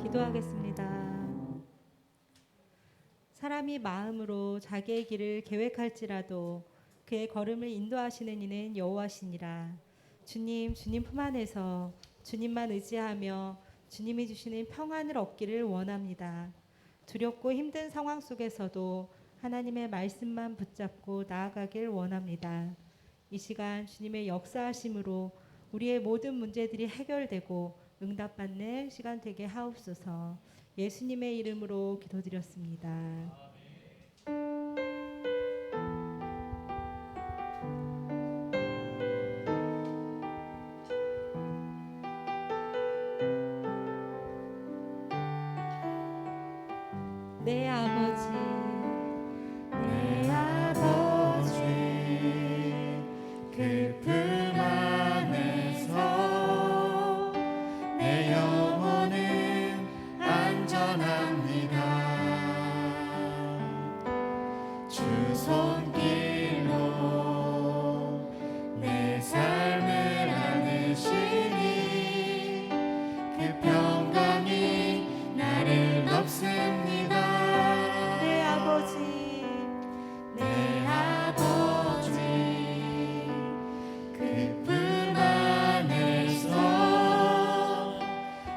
기도하겠습니다. 사람이 마음으로 자기의 길을 계획할지라도 그의 걸음을 인도하시는 이는 여호와시니라. 주님, 주님 품 안에서 주님만 의지하며 주님이 주시는 평안을 얻기를 원합니다. 두렵고 힘든 상황 속에서도 하나님의 말씀만 붙잡고 나아가길 원합니다. 이 시간 주님의 역사하심으로 우리의 모든 문제들이 해결되고 응답받는 시간 되게 하옵소서. 예수님의 이름으로 기도드렸습니다. 내 아버지, 내 아버지, 그 품 안에서 내 영혼은 안전합니다. 주 손길로 내 삶을 안으시니 그 평강이 나를 덮습니다. 내 아버지, 내 아버지, 그 품 안에서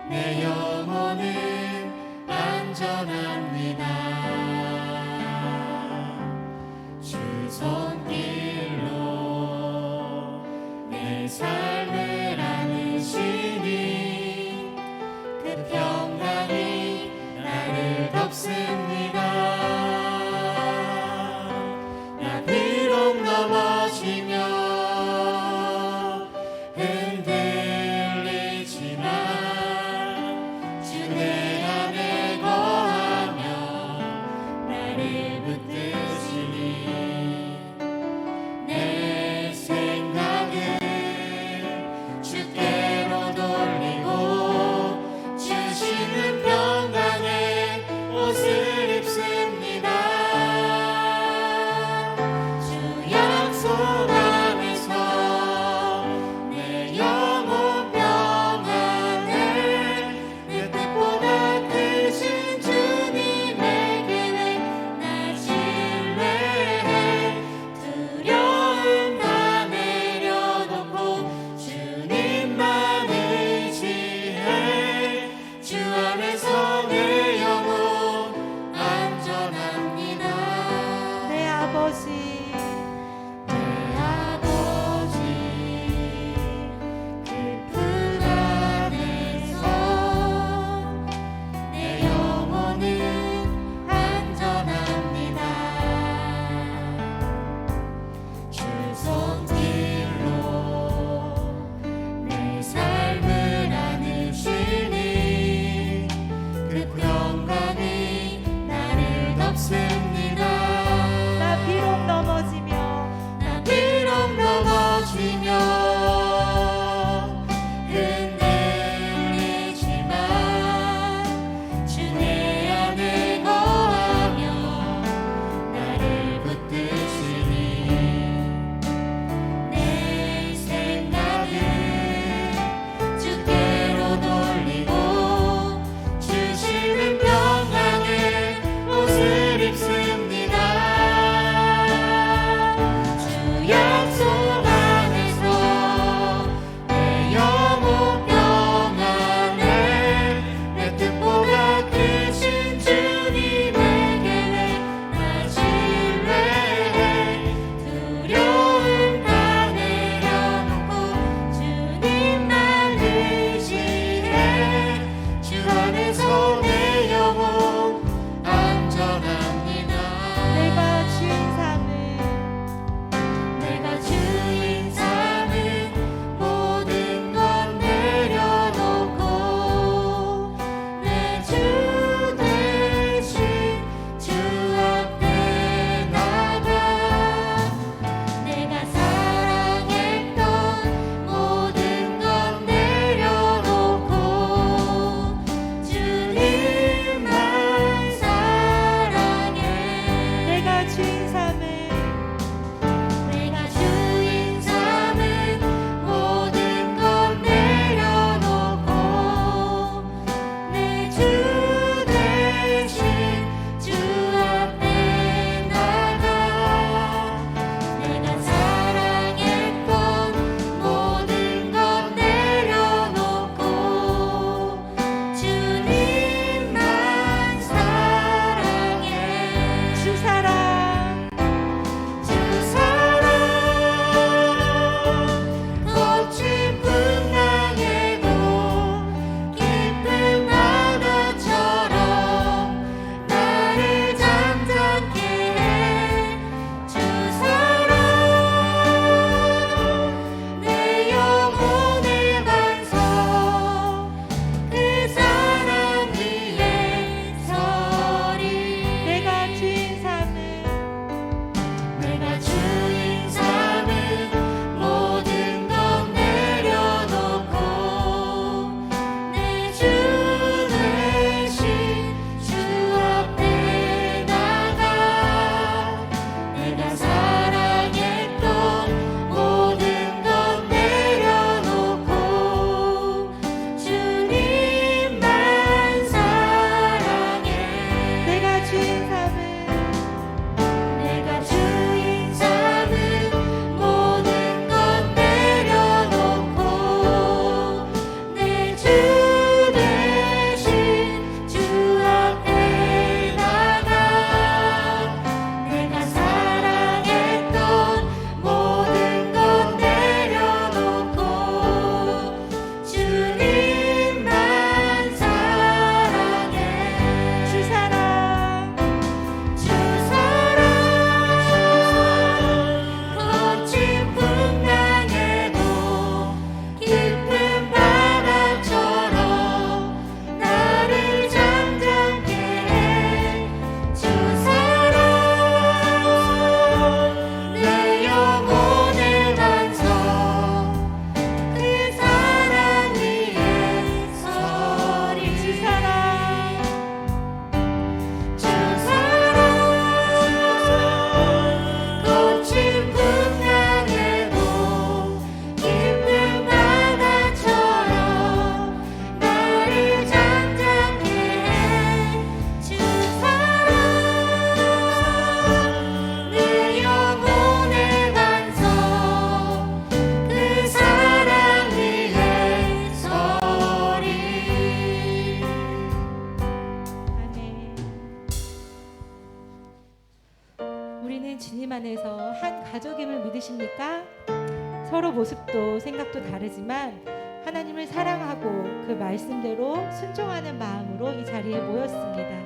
내 영혼은 안전합니다. 주 손길로 내 삶을 안으시니 그 평강이 나를 덮습니다. 나 비록 넘어지며 흔들리지만 주 내 안에 거하며 나를 붙드시니 내 생각을 주께로 돌리고 주시는 평강의 옷을 우리는 주님 안에서 한 가족임을 믿으십니까? 서로 모습도 생각도 다르지만 하나님을 사랑하고 그 말씀대로 순종하는 마음으로 이 자리에 모였습니다.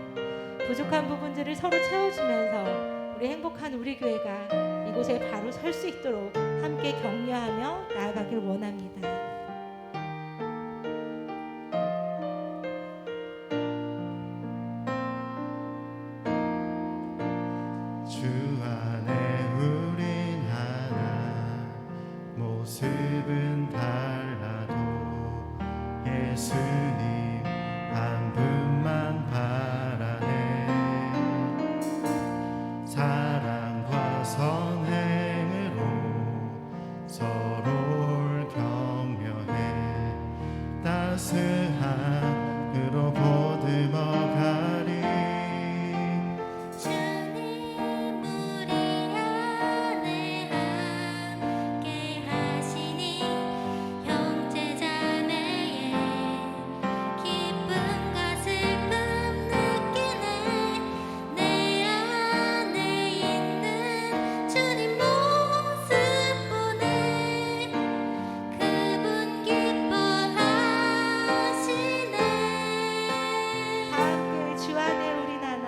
부족한 부분들을 서로 채워주면서 우리 행복한 우리 교회가 이곳에 바로 설 수 있도록 함께 격려하며 나아가길 원합니다. 주 안에 우린 하나, 모습은 달라도 예수님 한 분만 바라네. 사랑과 선행으로 서로를 격려해 따스함으로 보듬어 가리. 주님 우리 안에 함께 하시니 형제 자매의 기쁨과 슬픔 느끼네. 내 안에 있는 주님 모습 보네. 그분 기뻐하시네. 다 함께 주 안에 우린 하나.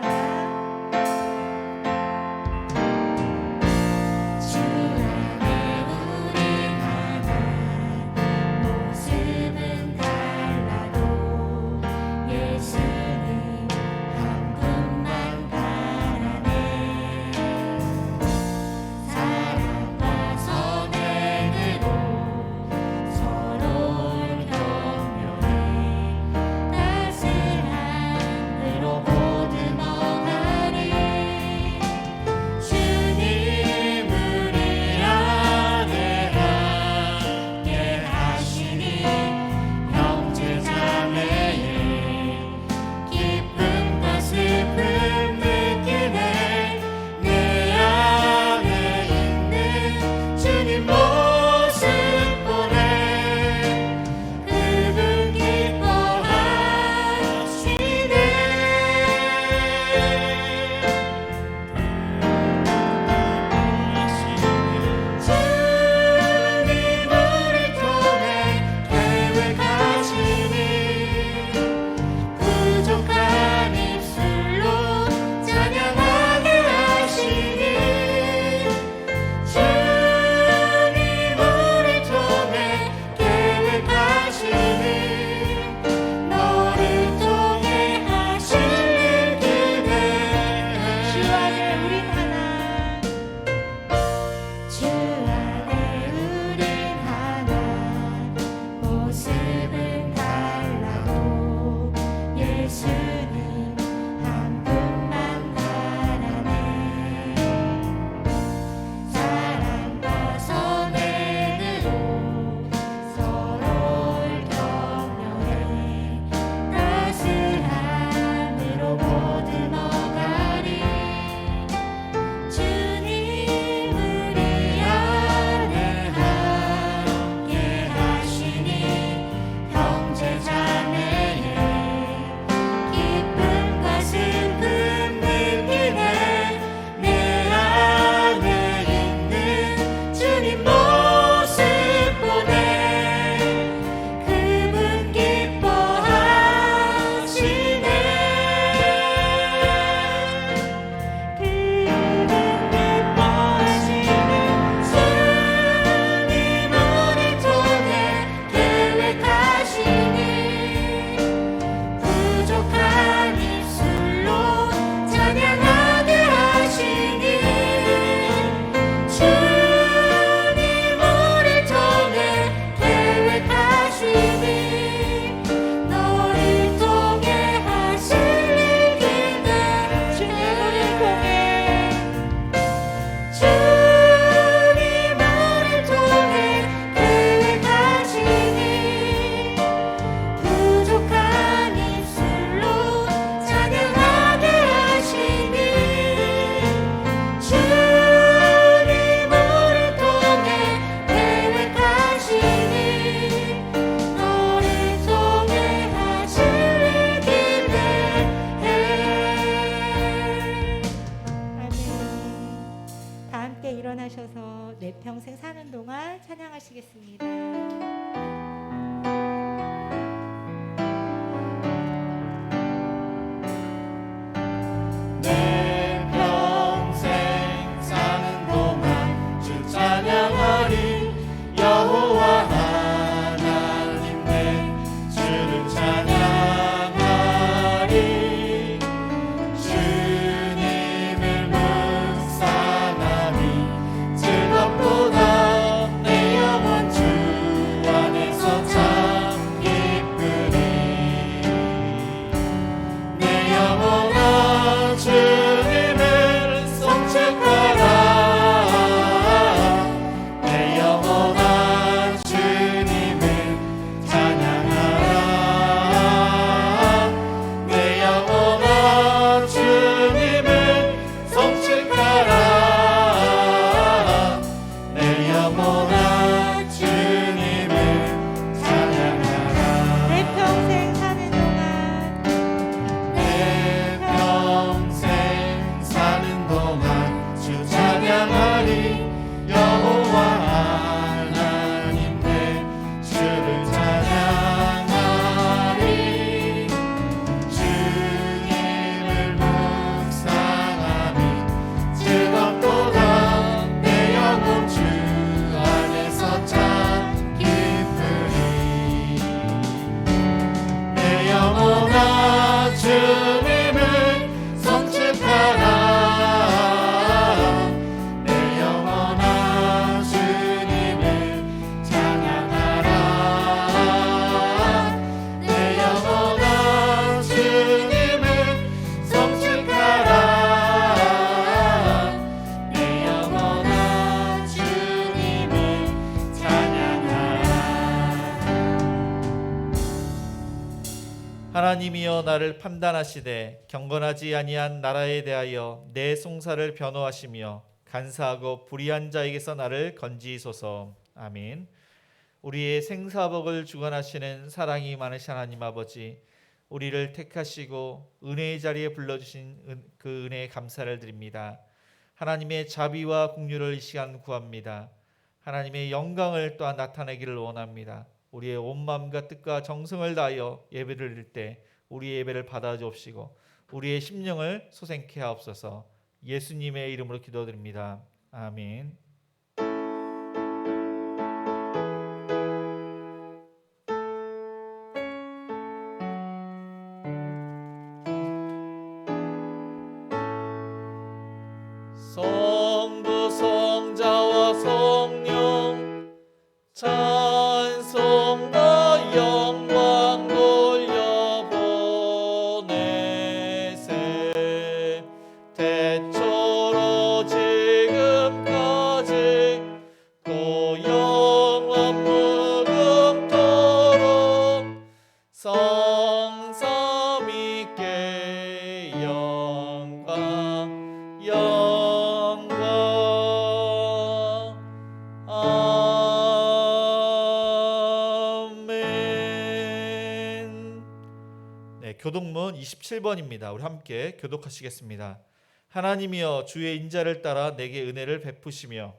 주 안에 우린 하나, 모습은 달라도 예수님 한 분만 바라네. 사랑과 선행으로 서로를 격려해 따스함으로 보듬어 가리. 주님 우리 안에 함께 하시니 형제 자매의 기쁨과 슬픔 느끼네. 내 안에 있는 주님 모습 보네. 그분 기뻐하시네. 주님 우리 통해 계획하시니 부족한 입술로 찬양하게 하시니. 주님 우리 통해 계획하시니 너를 통해 하실 일 기대해. 주 안에 우린 하나. 주 안에 우린 하나, 모습은 달라도 예수님 한 분만 바라네. 사랑과 선행으로 서로를 격려해 따스함으로 보듬어 가리. 주님 우리 안에 함께 하시니 형제 자매의 기쁨과 내 평생 사는 동안 찬양하시겠습니다. 내 평생 사는 동안 주 찬양하리 여호와 하나님 내 주를 찬양하리 주님을 묵상하니 즐겁도다 내 영혼 주 안에서 참 기쁘리 내 영혼아 주님을 송축하라 내 영혼아 주님을 찬양하라 내 영혼아 주님을 송축하라 내 영혼아 주님을 찬양하라 내 평생 사는 동안 내 평생 사는 동안 주 찬양하리 여호와 하나님 내 주를 찬양하리 주님을 묵상하니 즐겁도다 내 영혼 주 안에서 참 기쁘리 내 영혼아 주님을 송축하라 내 영혼아 주님을 찬양하라 내 영혼아 주님을 송축하라 내 영혼아 주님을 찬양하라 하나님이여 나를 판단하시되 경건하지 아니한 나라에 대하여 내 송사를 변호하시며 간사하고 불의한 자에게서 나를 건지소서. 아멘. 우리의 생사복을 주관하시는 사랑이 많으신 하나님 아버지, 우리를 택하시고 은혜의 자리에 불러주신 그 은혜에 감사를 드립니다. 하나님의 자비와 긍휼을 이 시간 구합니다. 하나님의 영광을 또한 나타내기를 원합니다. 우리의 온 마음과 뜻과 정성을 다하여 예배를 드릴 때 우리의 예배를 받아주옵시고 우리의 심령을 소생케 하옵소서. 예수님의 이름으로 기도드립니다. 아멘. 성부 성자와 성령 찬송과 영광 돌려보내세 태초로 지금까지 또 영원 무궁토록 성삼 있게 영광 영광 아멘. 네, 교독문 27번입니다. 우리 함께 교독하시겠습니다. 하나님이여 주의 인자를 따라 내게 은혜를 베푸시며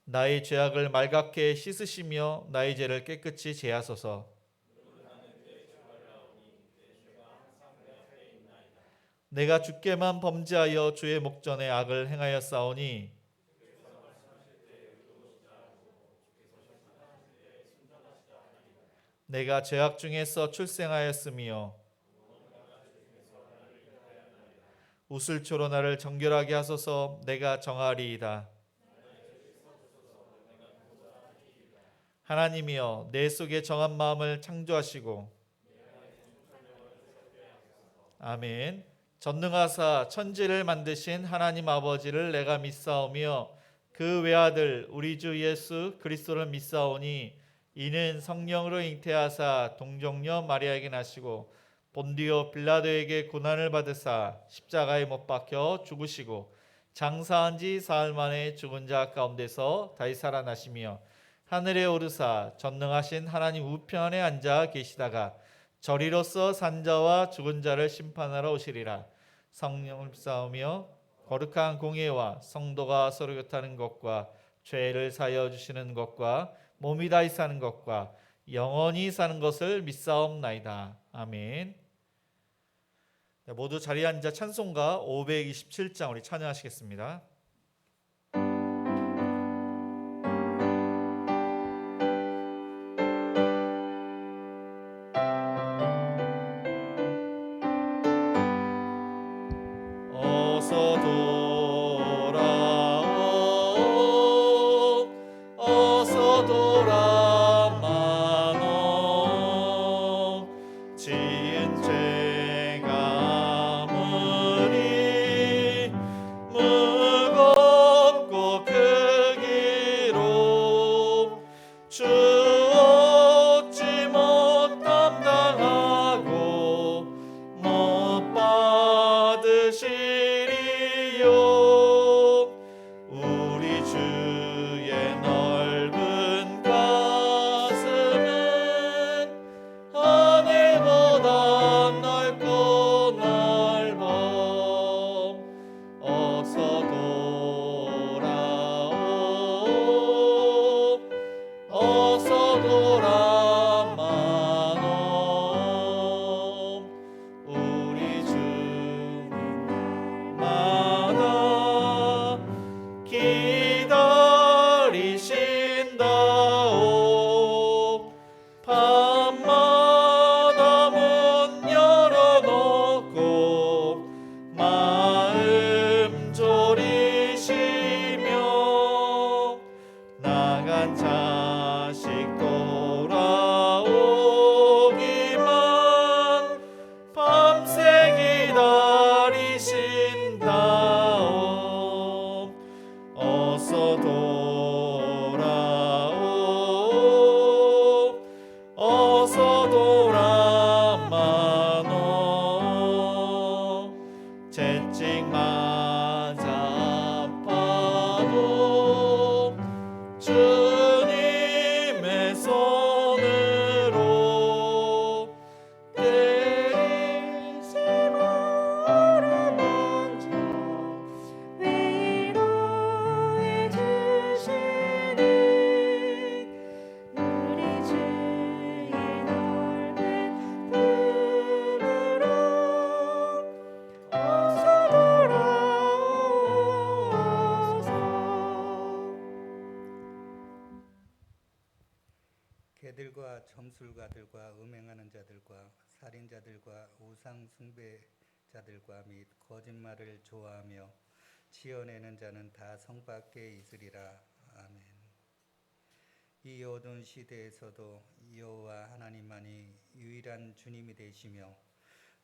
나의 죄악을 말갛게 씻으시며 나의 죄를 깨끗이 제하소서. 내가 주께만 범죄하여 주의 목전에 악을 행하였사오니 내가 죄악 중에서 출생하였으며 우슬초로 나를 정결하게 하소서. 내가 정하리이다. 하나님이여 내 속에 정한 마음을 창조하시고 아멘. 전능하사 천지를 만드신 하나님 아버지를 내가 믿사오며 그 외아들 우리 주 예수 그리스도를 믿사오니 이는 성령으로 잉태하사 동정녀 마리아에게 나시고 본디오 빌라도에게 고난을 받으사 십자가에 못 박혀 죽으시고 장사한 지 사흘 만에 죽은 자 가운데서 다시 살아나시며 하늘에 오르사 전능하신 하나님 우편에 앉아 계시다가 저리로서 산자와 죽은 자를 심판하러 오시리라. 성령을 싸우며 거룩한 공예와 성도가 서로 교타는 것과 죄를 사여 주시는 것과 몸이 다히 사는 것과 영원히 사는 것을 믿사옵나이다. 아멘. 네, 모두 자리에 앉아 찬송가 527장 우리 찬양하시겠습니다. 어서 돌아오 어서 돌아마노 지은 죄가 무리 무겁고 크기로 주 얻지 못 감당하고 못 받으시리요. 우리 주의 넓은 가슴은 하늘보다 넓고 넓어. 어서 돌아오 어서 돌아마노 우리 주님마다 기다리신다오. 밤마다 문 열어놓고 마음 졸이시며 나간 자식 돌아오기만 밤새 기다리신다오. 어서 돌아오 어서 돌아마노 채찍 맞아 아파도 주님의 손으로 때리지 모르는 자 위로해 주시니 우리 주의 넓은 품으로 어서 돌아오소서. 개들과 점술가들과 음행하는 자들과 살인자들과 우상 숭배자들과 및 거짓말을 좋아하며 지어내는 자는 다 성 밖에 있으리라. 아멘. 이 어두운 시대에서도 여호와 하나님만이 유일한 주님이 되시며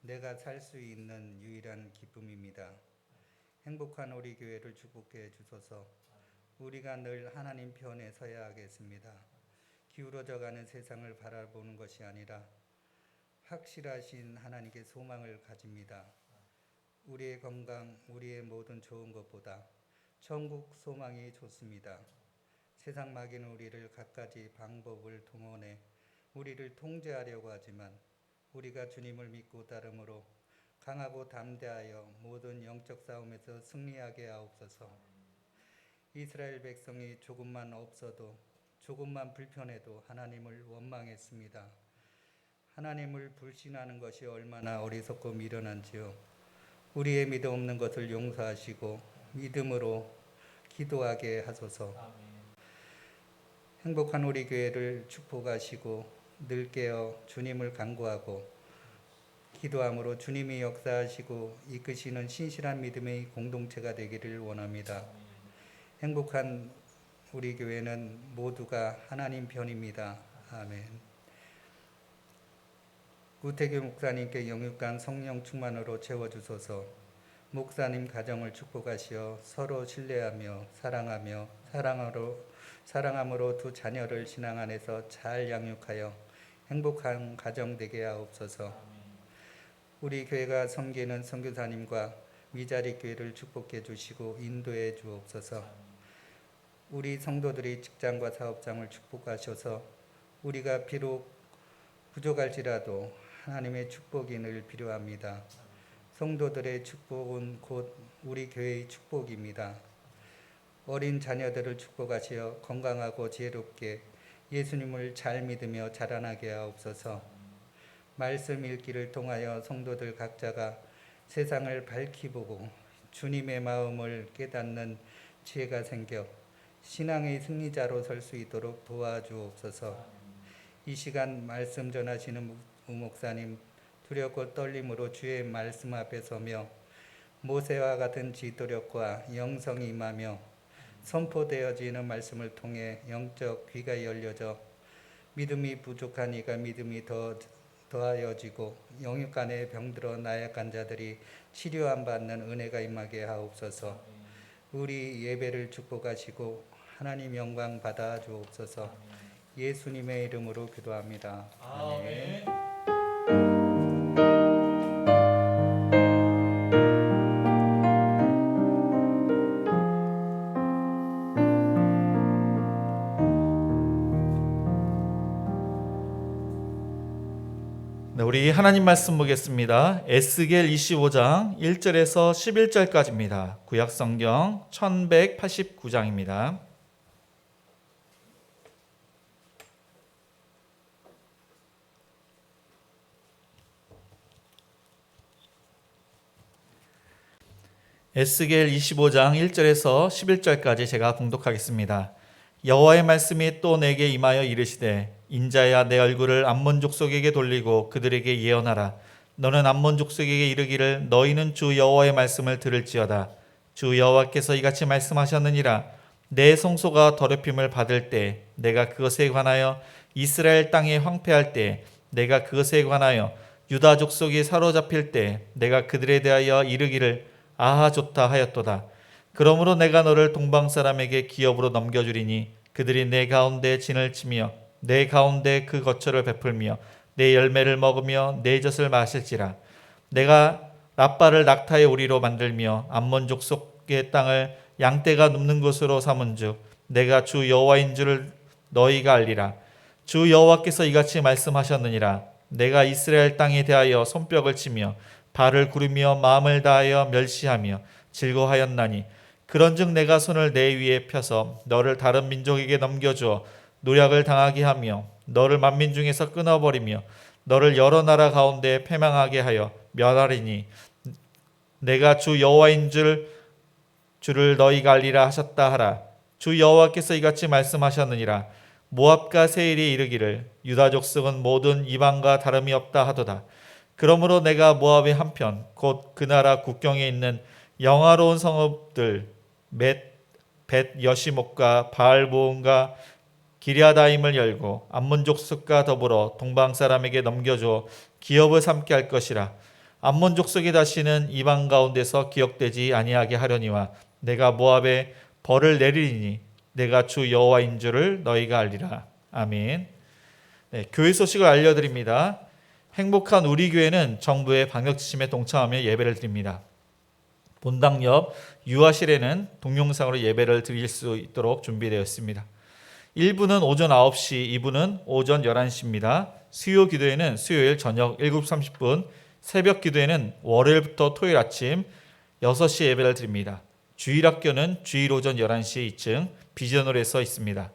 내가 살 수 있는 유일한 기쁨입니다. 행복한 우리 교회를 축복해 주소서. 우리가 늘 하나님 편에 서야 하겠습니다. 기울어져가는 세상을 바라보는 것이 아니라 확실하신 하나님께 소망을 가집니다. 우리의 건강, 우리의 모든 좋은 것보다 천국 소망이 좋습니다. 세상 마귀는 우리를 갖가지 방법을 동원해 우리를 통제하려고 하지만 우리가 주님을 믿고 따름으로 강하고 담대하여 모든 영적 싸움에서 승리하게 하옵소서. 이스라엘 백성이 조금만 없어도 조금만 불편해도 하나님을 원망했습니다. 하나님을 불신하는 것이 얼마나 어리석고 미련한지요. 우리의 믿음 없는 것을 용서하시고 믿음으로 기도하게 하소서. 행복한 우리 교회를 축복하시고 늘 깨어 주님을 간구하고 기도함으로 주님이 역사하시고 이끄시는 신실한 믿음의 공동체가 되기를 원합니다. 행복한 우리 교회는 모두가 하나님 편입니다. 아멘. 우태규 목사님께 영육간 성령 충만으로 채워주소서. 목사님 가정을 축복하시어 서로 신뢰하며 사랑하며 사랑함으로 두 자녀를 신앙 안에서 잘 양육하여 행복한 가정 되게 하옵소서. 우리 교회가 섬기는 선교사님과 미자리 교회를 축복해 주시고 인도해 주옵소서. 우리 성도들이 직장과 사업장을 축복하셔서 우리가 비록 부족할지라도 하나님의 축복이 늘 필요합니다. 성도들의 축복은 곧 우리 교회의 축복입니다. 어린 자녀들을 축복하시어 건강하고 지혜롭게 예수님을 잘 믿으며 자라나게 하옵소서. 말씀 읽기를 통하여 성도들 각자가 세상을 밝히 보고 주님의 마음을 깨닫는 지혜가 생겨 신앙의 승리자로 설 수 있도록 도와주옵소서. 이 시간 말씀 전하시는 목사님 두렵고 떨림으로 주의 말씀 앞에 서며 모세와 같은 지도력과 영성이 임하며 선포되어지는 말씀을 통해 영적 귀가 열려져 믿음이 부족한 이가 믿음이 더하여지고 영육간의 병들어 나약한 자들이 치료함 받는 은혜가 임하게 하옵소서. 우리 예배를 축복하시고 하나님 영광 받아 주옵소서. 예수님의 이름으로 기도합니다. 아멘. 네, 우리 하나님 말씀 보겠습니다. 에스겔 25장 1절에서 11절까지입니다. 구약성경 1189장입니다. 에스겔 25장 1절에서 11절까지 제가 봉독하겠습니다. 여호와의 말씀이 또 내게 임하여 이르시되 인자야 내 얼굴을 암몬 족속에게 돌리고 그들에게 예언하라. 너는 암몬 족속에게 이르기를 너희는 주 여호와의 말씀을 들을지어다. 주 여호와께서 이같이 말씀하셨느니라. 내 성소가 더럽힘을 받을 때 내가 그것에 관하여 이스라엘 땅에 황폐할 때 내가 그것에 관하여 유다 족속이 사로잡힐 때 내가 그들에 대하여 이르기를 아하 좋다 하였도다. 그러므로 내가 너를 동방 사람에게 기업으로 넘겨주리니 그들이 내 가운데 진을 치며 내 가운데 그 거처를 베풀며 내 열매를 먹으며 내 젖을 마실지라. 내가 라빠를 낙타의 우리로 만들며 암몬 족속의 땅을 양떼가 눕는 곳으로 삼은즉 내가 주 여호와인 줄을 너희가 알리라. 주 여호와께서 이같이 말씀하셨느니라. 내가 이스라엘 땅에 대하여 손뼉을 치며 발을 구르며 마음을 다하여 멸시하며 즐거하였나니 그런즉 내가 손을 내 위에 펴서 너를 다른 민족에게 넘겨주어 노략을 당하게 하며 너를 만민 중에서 끊어버리며 너를 여러 나라 가운데 패망하게 하여 멸하리니 내가 주 여호와인 줄을 너희가 알리라 하셨다 하라. 주 여호와께서 이같이 말씀하셨느니라. 모압과 세일이 이르기를 유다 족속은 모든 이방과 다름이 없다 하도다. 그러므로 내가 모압의 한편 곧 그 나라 국경에 있는 영화로운 성읍들 벳 여시목과 바알보온과 기랴다임을 열고 암몬 족속과 더불어 동방 사람에게 넘겨줘 기업을 삼게 할 것이라. 암몬 족속이 다시는 이방 가운데서 기억되지 아니하게 하려니와 내가 모압에 벌을 내리니 내가 주 여호와인 줄을 너희가 알리라. 아멘. 네, 교회 소식을 알려드립니다. 행복한 우리 교회는 정부의 방역 지침에 동참하며 예배를 드립니다. 본당 옆 유아실에는 동영상으로 예배를 드릴 수 있도록 준비되어 있습니다. 1부는 오전 9시, 2부는 오전 11시입니다. 수요 기도회는 수요일 저녁 7시 30분, 새벽 기도회는 월요일부터 토요일 아침 6시 예배를 드립니다. 주일학교는 주일 오전 11시 2층 비전홀에서 있습니다.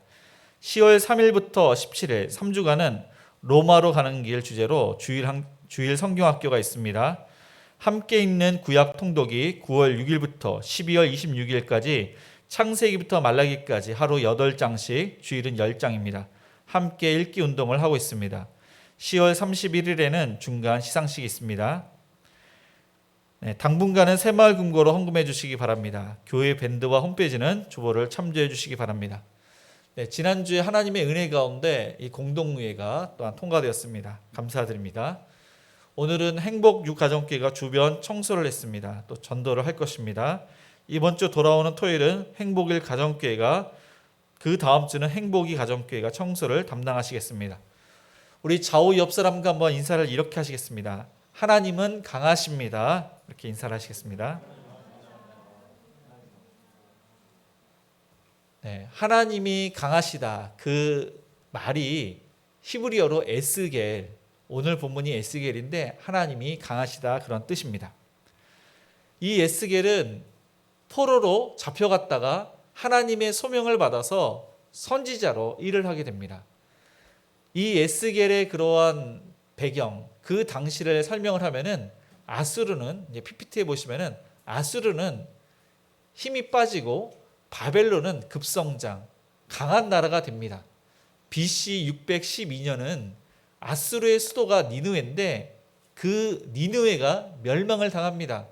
10월 3일부터 17일 3주간은 로마로 가는 길 주제로 주일 성경학교가 있습니다. 함께 읽는 구약 통독이 9월 6일부터 12월 26일까지 창세기부터 말라기까지 하루 8장씩 주일은 10장입니다. 함께 읽기 운동을 하고 있습니다. 10월 31일에는 중간 시상식이 있습니다. 네, 당분간은 새마을 금고로 헌금해 주시기 바랍니다. 교회 밴드와 홈페이지는 주보를 참조해 주시기 바랍니다. 네, 지난주에 하나님의 은혜 가운데 이 공동의회가 또한 통과되었습니다. 감사드립니다. 오늘은 행복 육가정교회가 주변 청소를 했습니다. 또 전도를 할 것입니다. 이번 주 돌아오는 토요일은 행복일 가정교회가, 그 다음 주는 행복이 가정교회가 청소를 담당하시겠습니다. 우리 좌우 옆 사람과 한번 인사를 이렇게 하시겠습니다. 하나님은 강하십니다. 이렇게 인사를 하시겠습니다. 네, 하나님이 강하시다. 그 말이 히브리어로 에스겔, 오늘 본문이 에스겔인데 하나님이 강하시다 그런 뜻입니다. 이 에스겔은 포로로 잡혀갔다가 하나님의 소명을 받아서 선지자로 일을 하게 됩니다. 이 에스겔의 그러한 배경, 그 당시를 설명을 하면은 아수르는, 이제 PPT에 보시면은 아수르는 힘이 빠지고 바벨론은 급성장, 강한 나라가 됩니다. BC 612년은 아수르의 수도가 니느웨인데 그 니느웨가 멸망을 당합니다.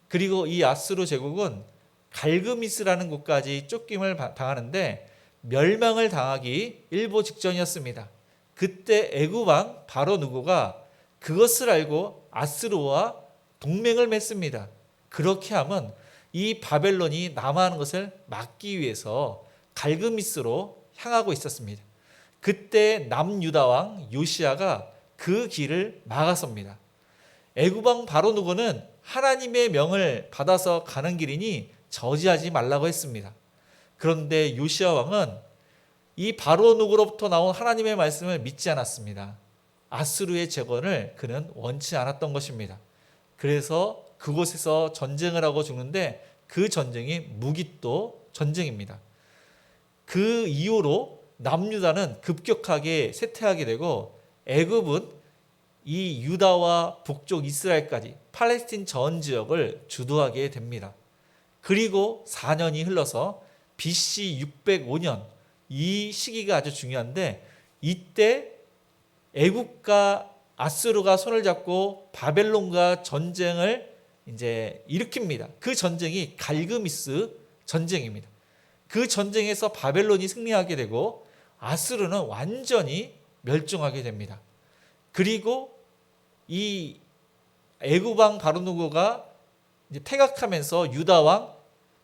그리고 이 아수르 제국은 갈그미스라는 곳까지 쫓김을 당하는데 멸망을 당하기 일보 직전이었습니다. 그때 애굽 왕 바로 누고가 그것을 알고 아수르와 동맹을 맺습니다. 그렇게 하면 이 바벨론이 남하하는 것을 막기 위해서 갈그미스로 향하고 있었습니다. 그때 남유다 왕 요시야가 그 길을 막아섭니다. 애굽 왕 바로 누고는 하나님의 명을 받아서 가는 길이니 저지하지 말라고 했습니다. 그런데 요시야 왕은 이 바로 누구로부터 나온 하나님의 말씀을 믿지 않았습니다. 아수르의 재건을 그는 원치 않았던 것입니다. 그래서 그곳에서 전쟁을 하고 죽는데 그 전쟁이 무기또 전쟁입니다. 그 이후로 남유다는 급격하게 쇠퇴하게 되고 애굽은 이 유다와 북쪽 이스라엘까지 팔레스틴 전 지역을 주도하게 됩니다. 그리고 4년이 흘러서 BC 605년, 이 시기가 아주 중요한데 이때 애굽과 아수르가 손을 잡고 바벨론과 전쟁을 이제 일으킵니다. 그 전쟁이 갈그미스 전쟁입니다. 그 전쟁에서 바벨론이 승리하게 되고 아수르는 완전히 멸종하게 됩니다. 그리고 이 애굽 왕 바로누고가 이제 퇴각하면서 유다 왕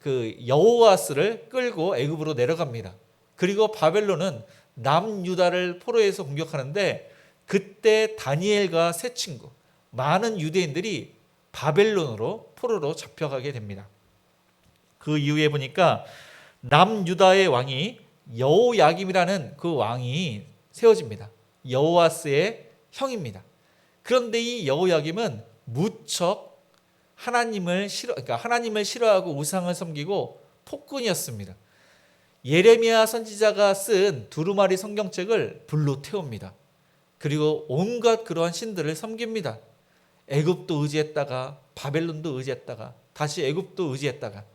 그 여호아스를 끌고 애굽으로 내려갑니다. 그리고 바벨론은 남유다를 포로해서 공격하는데 그때 다니엘과 세 친구 많은 유대인들이 바벨론으로 포로로 잡혀가게 됩니다. 그 이후에 보니까 남유다의 왕이 여호야김이라는 그 왕이 세워집니다. 여호아스의 형입니다. 그런데 이 여호야김은 무척 하나님을 싫어하고 우상을 섬기고 폭군이었습니다. 예레미야 선지자가 쓴 두루마리 성경책을 불로 태웁니다. 그리고 온갖 그러한 신들을 섬깁니다. 애굽도 의지했다가 바벨론도 의지했다가 다시 애굽도 의지했다가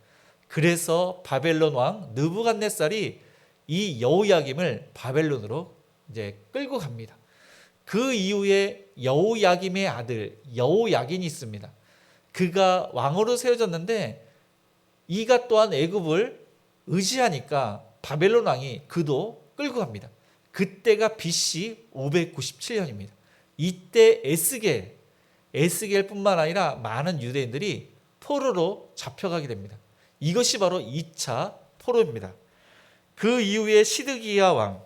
그래서 바벨론 왕 느부갓네살이 이 여호야김을 바벨론으로 이제 끌고 갑니다. 그 이후에 여호야김의 아들 여호야긴이 있습니다. 그가 왕으로 세워졌는데 이가 또한 애굽을 의지하니까 바벨론 왕이 그도 끌고 갑니다. 그때가 BC 597년입니다. 이때 에스겔뿐만 아니라 많은 유대인들이 포로로 잡혀가게 됩니다. 이것이 바로 2차 포로입니다. 그 이후에 시드기야 왕,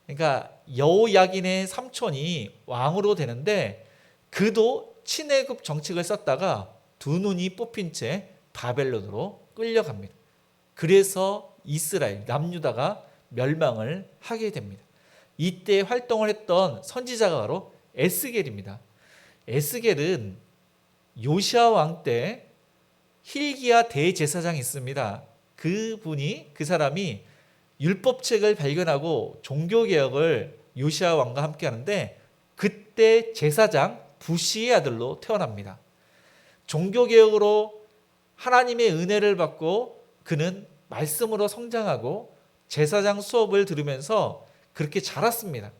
그러니까 여호야긴의 삼촌이 왕으로 되는데 그도 친애굽 정책을 썼다가 두 눈이 뽑힌 채 바벨론으로 끌려갑니다. 그래서 이스라엘, 남유다가 멸망을 하게 됩니다. 이때 활동을 했던 선지자가 바로 에스겔입니다. 에스겔은 요시야 왕 때 힐기야 대제사장이 있습니다. 그 사람이 율법책을 발견하고 종교개혁을 요시야 왕과 함께 하는데 그때 제사장 부시의 아들로 태어납니다. 종교개혁으로 하나님의 은혜를 받고 그는 말씀으로 성장하고 제사장 수업을 들으면서 그렇게 자랐습니다.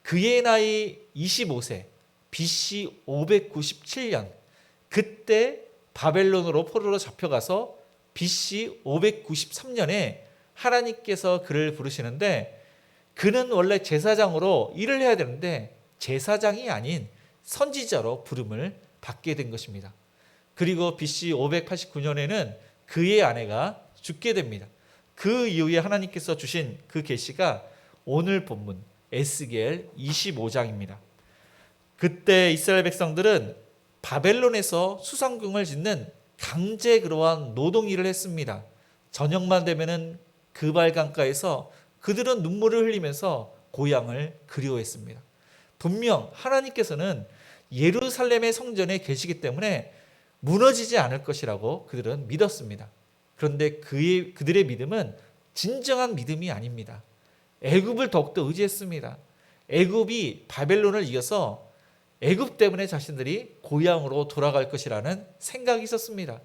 그의 나이 25세, BC 597년, 그때 바벨론으로 포로로 잡혀가서 BC 593년에 하나님께서 그를 부르시는데 그는 원래 제사장으로 일을 해야 되는데 제사장이 아닌 선지자로 부름을 받게 된 것입니다. 그리고 BC 589년에는 그의 아내가 죽게 됩니다. 그 이후에 하나님께서 주신 그 계시가 오늘 본문 에스겔 25장입니다. 그때 이스라엘 백성들은 바벨론에서 수상궁을 짓는 강제 그러한 노동 일을 했습니다. 저녁만 되면은 그발 강가에서 그들은 눈물을 흘리면서 고향을 그리워했습니다. 분명 하나님께서는 예루살렘의 성전에 계시기 때문에 무너지지 않을 것이라고 그들은 믿었습니다. 그런데 그들의 믿음은 진정한 믿음이 아닙니다. 애굽을 더욱더 의지했습니다. 애굽이 바벨론을 이겨서 애굽 때문에 자신들이 고향으로 돌아갈 것이라는 생각이 있었습니다.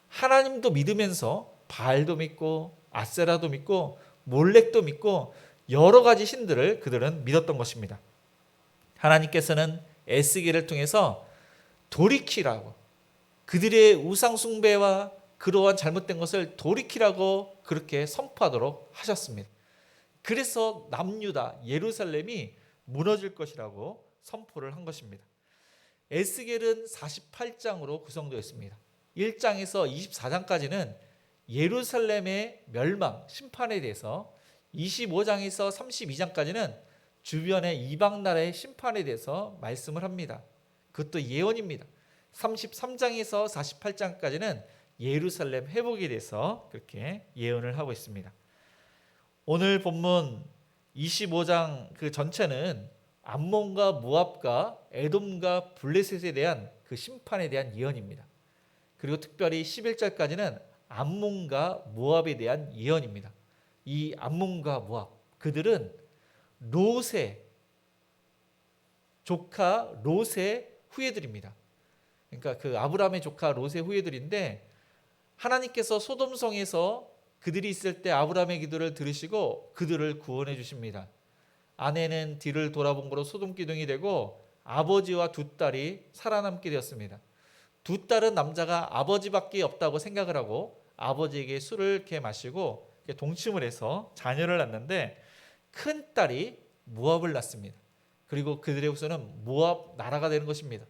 하나님도 믿으면서 바알도 믿고 아세라도 믿고 몰렉도 믿고 여러 가지 신들을 그들은 믿었던 것입니다. 하나님께서는 에스겔을 통해서 돌이키라고, 그들의 우상 숭배와 그러한 잘못된 것을 돌이키라고 그렇게 선포하도록 하셨습니다. 그래서 남유다 예루살렘이 무너질 것이라고 선포를 한 것입니다. 에스겔은 48장으로 구성되어 있습니다. 1장에서 24장까지는 예루살렘의 멸망, 심판에 대해서, 25장에서 32장까지는 주변의 이방 나라의 심판에 대해서 말씀을 합니다. 그것도 예언입니다. 33장에서 48장까지는 예루살렘 회복에 대해서 그렇게 예언을 하고 있습니다. 오늘 본문 25장 그 전체는 암몬과 모압과 에돔과 블레셋에 대한 그 심판에 대한 예언입니다. 그리고 특별히 11절까지는 암몬과 모압에 대한 예언입니다. 이 암몬과 모압, 그들은 롯의 조카 롯의 후예들입니다. 그러니까 그 아브라함의 조카 롯의 후예들인데, 하나님께서 소돔성에서 그들이 있을 때 아브라함의 기도를 들으시고 그들을 구원해 주십니다. 아내는 뒤를 돌아본 거로 소돔 기둥이 되고 아버지와 두 딸이 살아남게 되었습니다. 두 딸은 남자가 아버지밖에 없다고 생각을 하고 아버지에게 술을 이렇게 마시고 동침을 해서 자녀를 낳는데, 큰 딸이 모압을 낳습니다. 그리고 그들의 후손은 모압 나라가 되는 것입니다.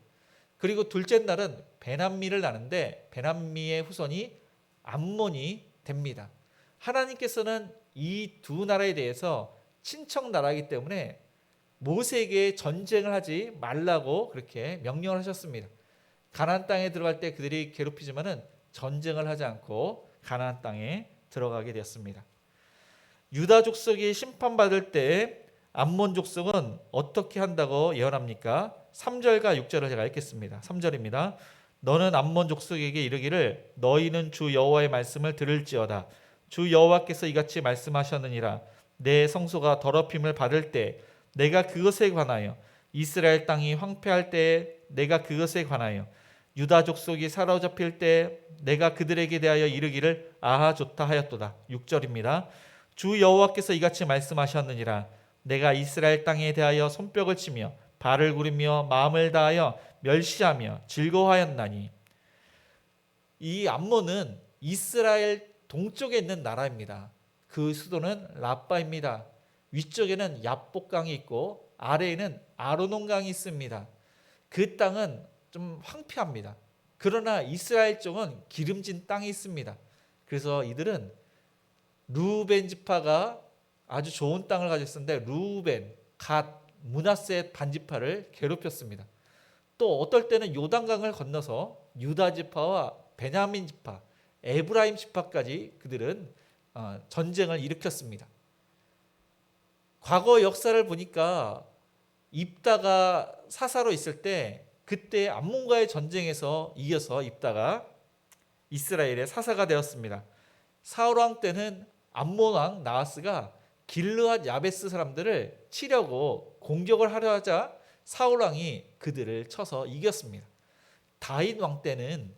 그리고 둘째 딸은 베남미를 낳는데 베남미의 후손이 암몬이 됩니다. 하나님께서는 이 두 나라에 대해서 친척 나라이기 때문에 모세에게 전쟁을 하지 말라고 그렇게 명령을 하셨습니다. 가나안 땅에 들어갈 때 그들이 괴롭히지만은 전쟁을 하지 않고 가나안 땅에 들어가게 되었습니다. 유다 족속이 심판받을 때 암몬 족속은 어떻게 한다고 예언합니까? 3절과 6절을 제가 읽겠습니다. 3절입니다. 너는 암몬 족속에게 이르기를 너희는 주 여호와의 말씀을 들을지어다. 주 여호와께서 이같이 말씀하셨느니라. 내 성소가 더럽힘을 받을 때 내가 그것에 관하여, 이스라엘 땅이 황폐할 때 내가 그것에 관하여, 유다 족속이 사로잡힐 때 내가 그들에게 대하여 이르기를 아하 좋다 하였도다. 6절입니다. 주 여호와께서 이같이 말씀하셨느니라. 내가 이스라엘 땅에 대하여 손뼉을 치며 발을 구르며 마음을 다하여 멸시하며 즐거워하였나니. 이 암몬은 이스라엘 동쪽에 있는 나라입니다. 그 수도는 라빠입니다. 위쪽에는 야복강이 있고 아래에는 아르논강이 있습니다. 그 땅은 좀 황폐합니다. 그러나 이스라엘 쪽은 기름진 땅이 있습니다. 그래서 이들은 르우벤 지파가 아주 좋은 땅을 가졌었는데 르우벤, 갓, 므낫세 반지파를 괴롭혔습니다. 또 어떨 때는 요단강을 건너서 유다 지파와 베냐민 지파, 에브라임 지파까지 그들은 전쟁을 일으켰습니다. 과거 역사를 보니까 입다가 사사로 있을 때 그때 암몬과의 전쟁에서 이겨서 입다가 이스라엘의 사사가 되었습니다. 사울 왕 때는 암몬 왕 나하스가 길르앗 야베스 사람들을 치려고 공격을 하려 하자 사울 왕이 그들을 쳐서 이겼습니다. 다윗 왕 때는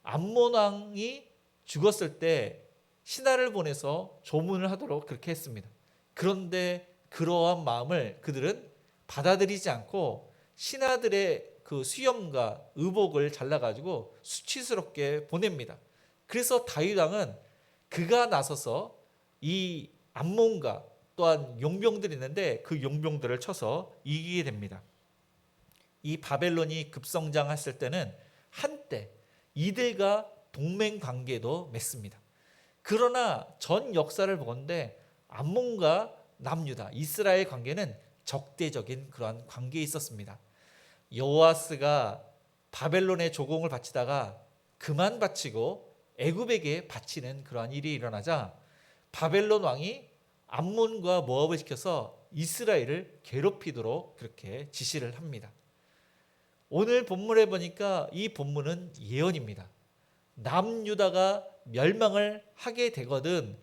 암몬 왕이 죽었을 때 신하를 보내서 조문을 하도록 그렇게 했습니다. 그런데 그러한 마음을 그들은 받아들이지 않고 신하들의 그 수염과 의복을 잘라가지고 수치스럽게 보냅니다. 그래서 다윗 왕은 그가 나서서 이 암몬과 또한 용병들이 있는데 그 용병들을 쳐서 이기게 됩니다. 이 바벨론이 급성장했을 때는 한때 이들과 동맹 관계도 맺습니다. 그러나 전 역사를 보건대 암몬과 남유다, 이스라엘 관계는 적대적인 그러한 관계에 있었습니다. 여호아스가 바벨론의 조공을 바치다가 그만 바치고 애굽에게 바치는 그러한 일이 일어나자 바벨론 왕이 암몬과 모압을 시켜서 이스라엘을 괴롭히도록 그렇게 지시를 합니다. 오늘 본문에 보니까 이 본문은 예언입니다. 남유다가 멸망을 하게 되거든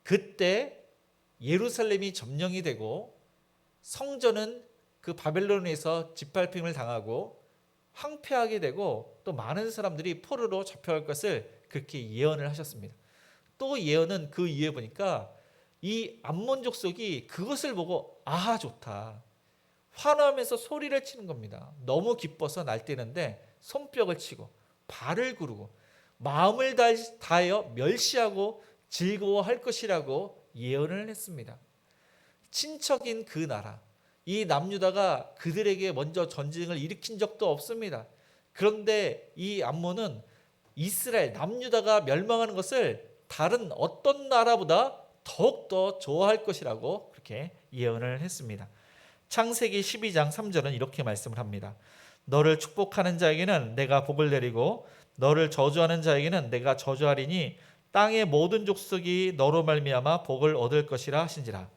그때 예루살렘이 점령이 되고 성전은 그 바벨론에서 짓밟힘을 당하고 황폐하게 되고 또 많은 사람들이 포로로 잡혀갈 것을 그렇게 예언을 하셨습니다. 또 예언은 그 이후에 보니까 이 암몬 족속이 그것을 보고 아하 좋다. 환호하면서 소리를 치는 겁니다. 너무 기뻐서 날뛰는데 손뼉을 치고 발을 구르고 마음을 다하여 멸시하고 즐거워할 것이라고 예언을 했습니다. 친척인 그 나라, 이 남유다가 그들에게 먼저 전쟁을 일으킨 적도 없습니다. 그런데 이 암몬은 이스라엘, 남유다가 멸망하는 것을 다른 어떤 나라보다 더욱더 좋아할 것이라고 그렇게 예언을 했습니다. 창세기 12장 3절은 이렇게 말씀을 합니다. 너를 축복하는 자에게는 내가 복을 내리고 너를 저주하는 자에게는 내가 저주하리니 땅의 모든 족속이 너로 말미암아 복을 얻을 것이라 하신지라.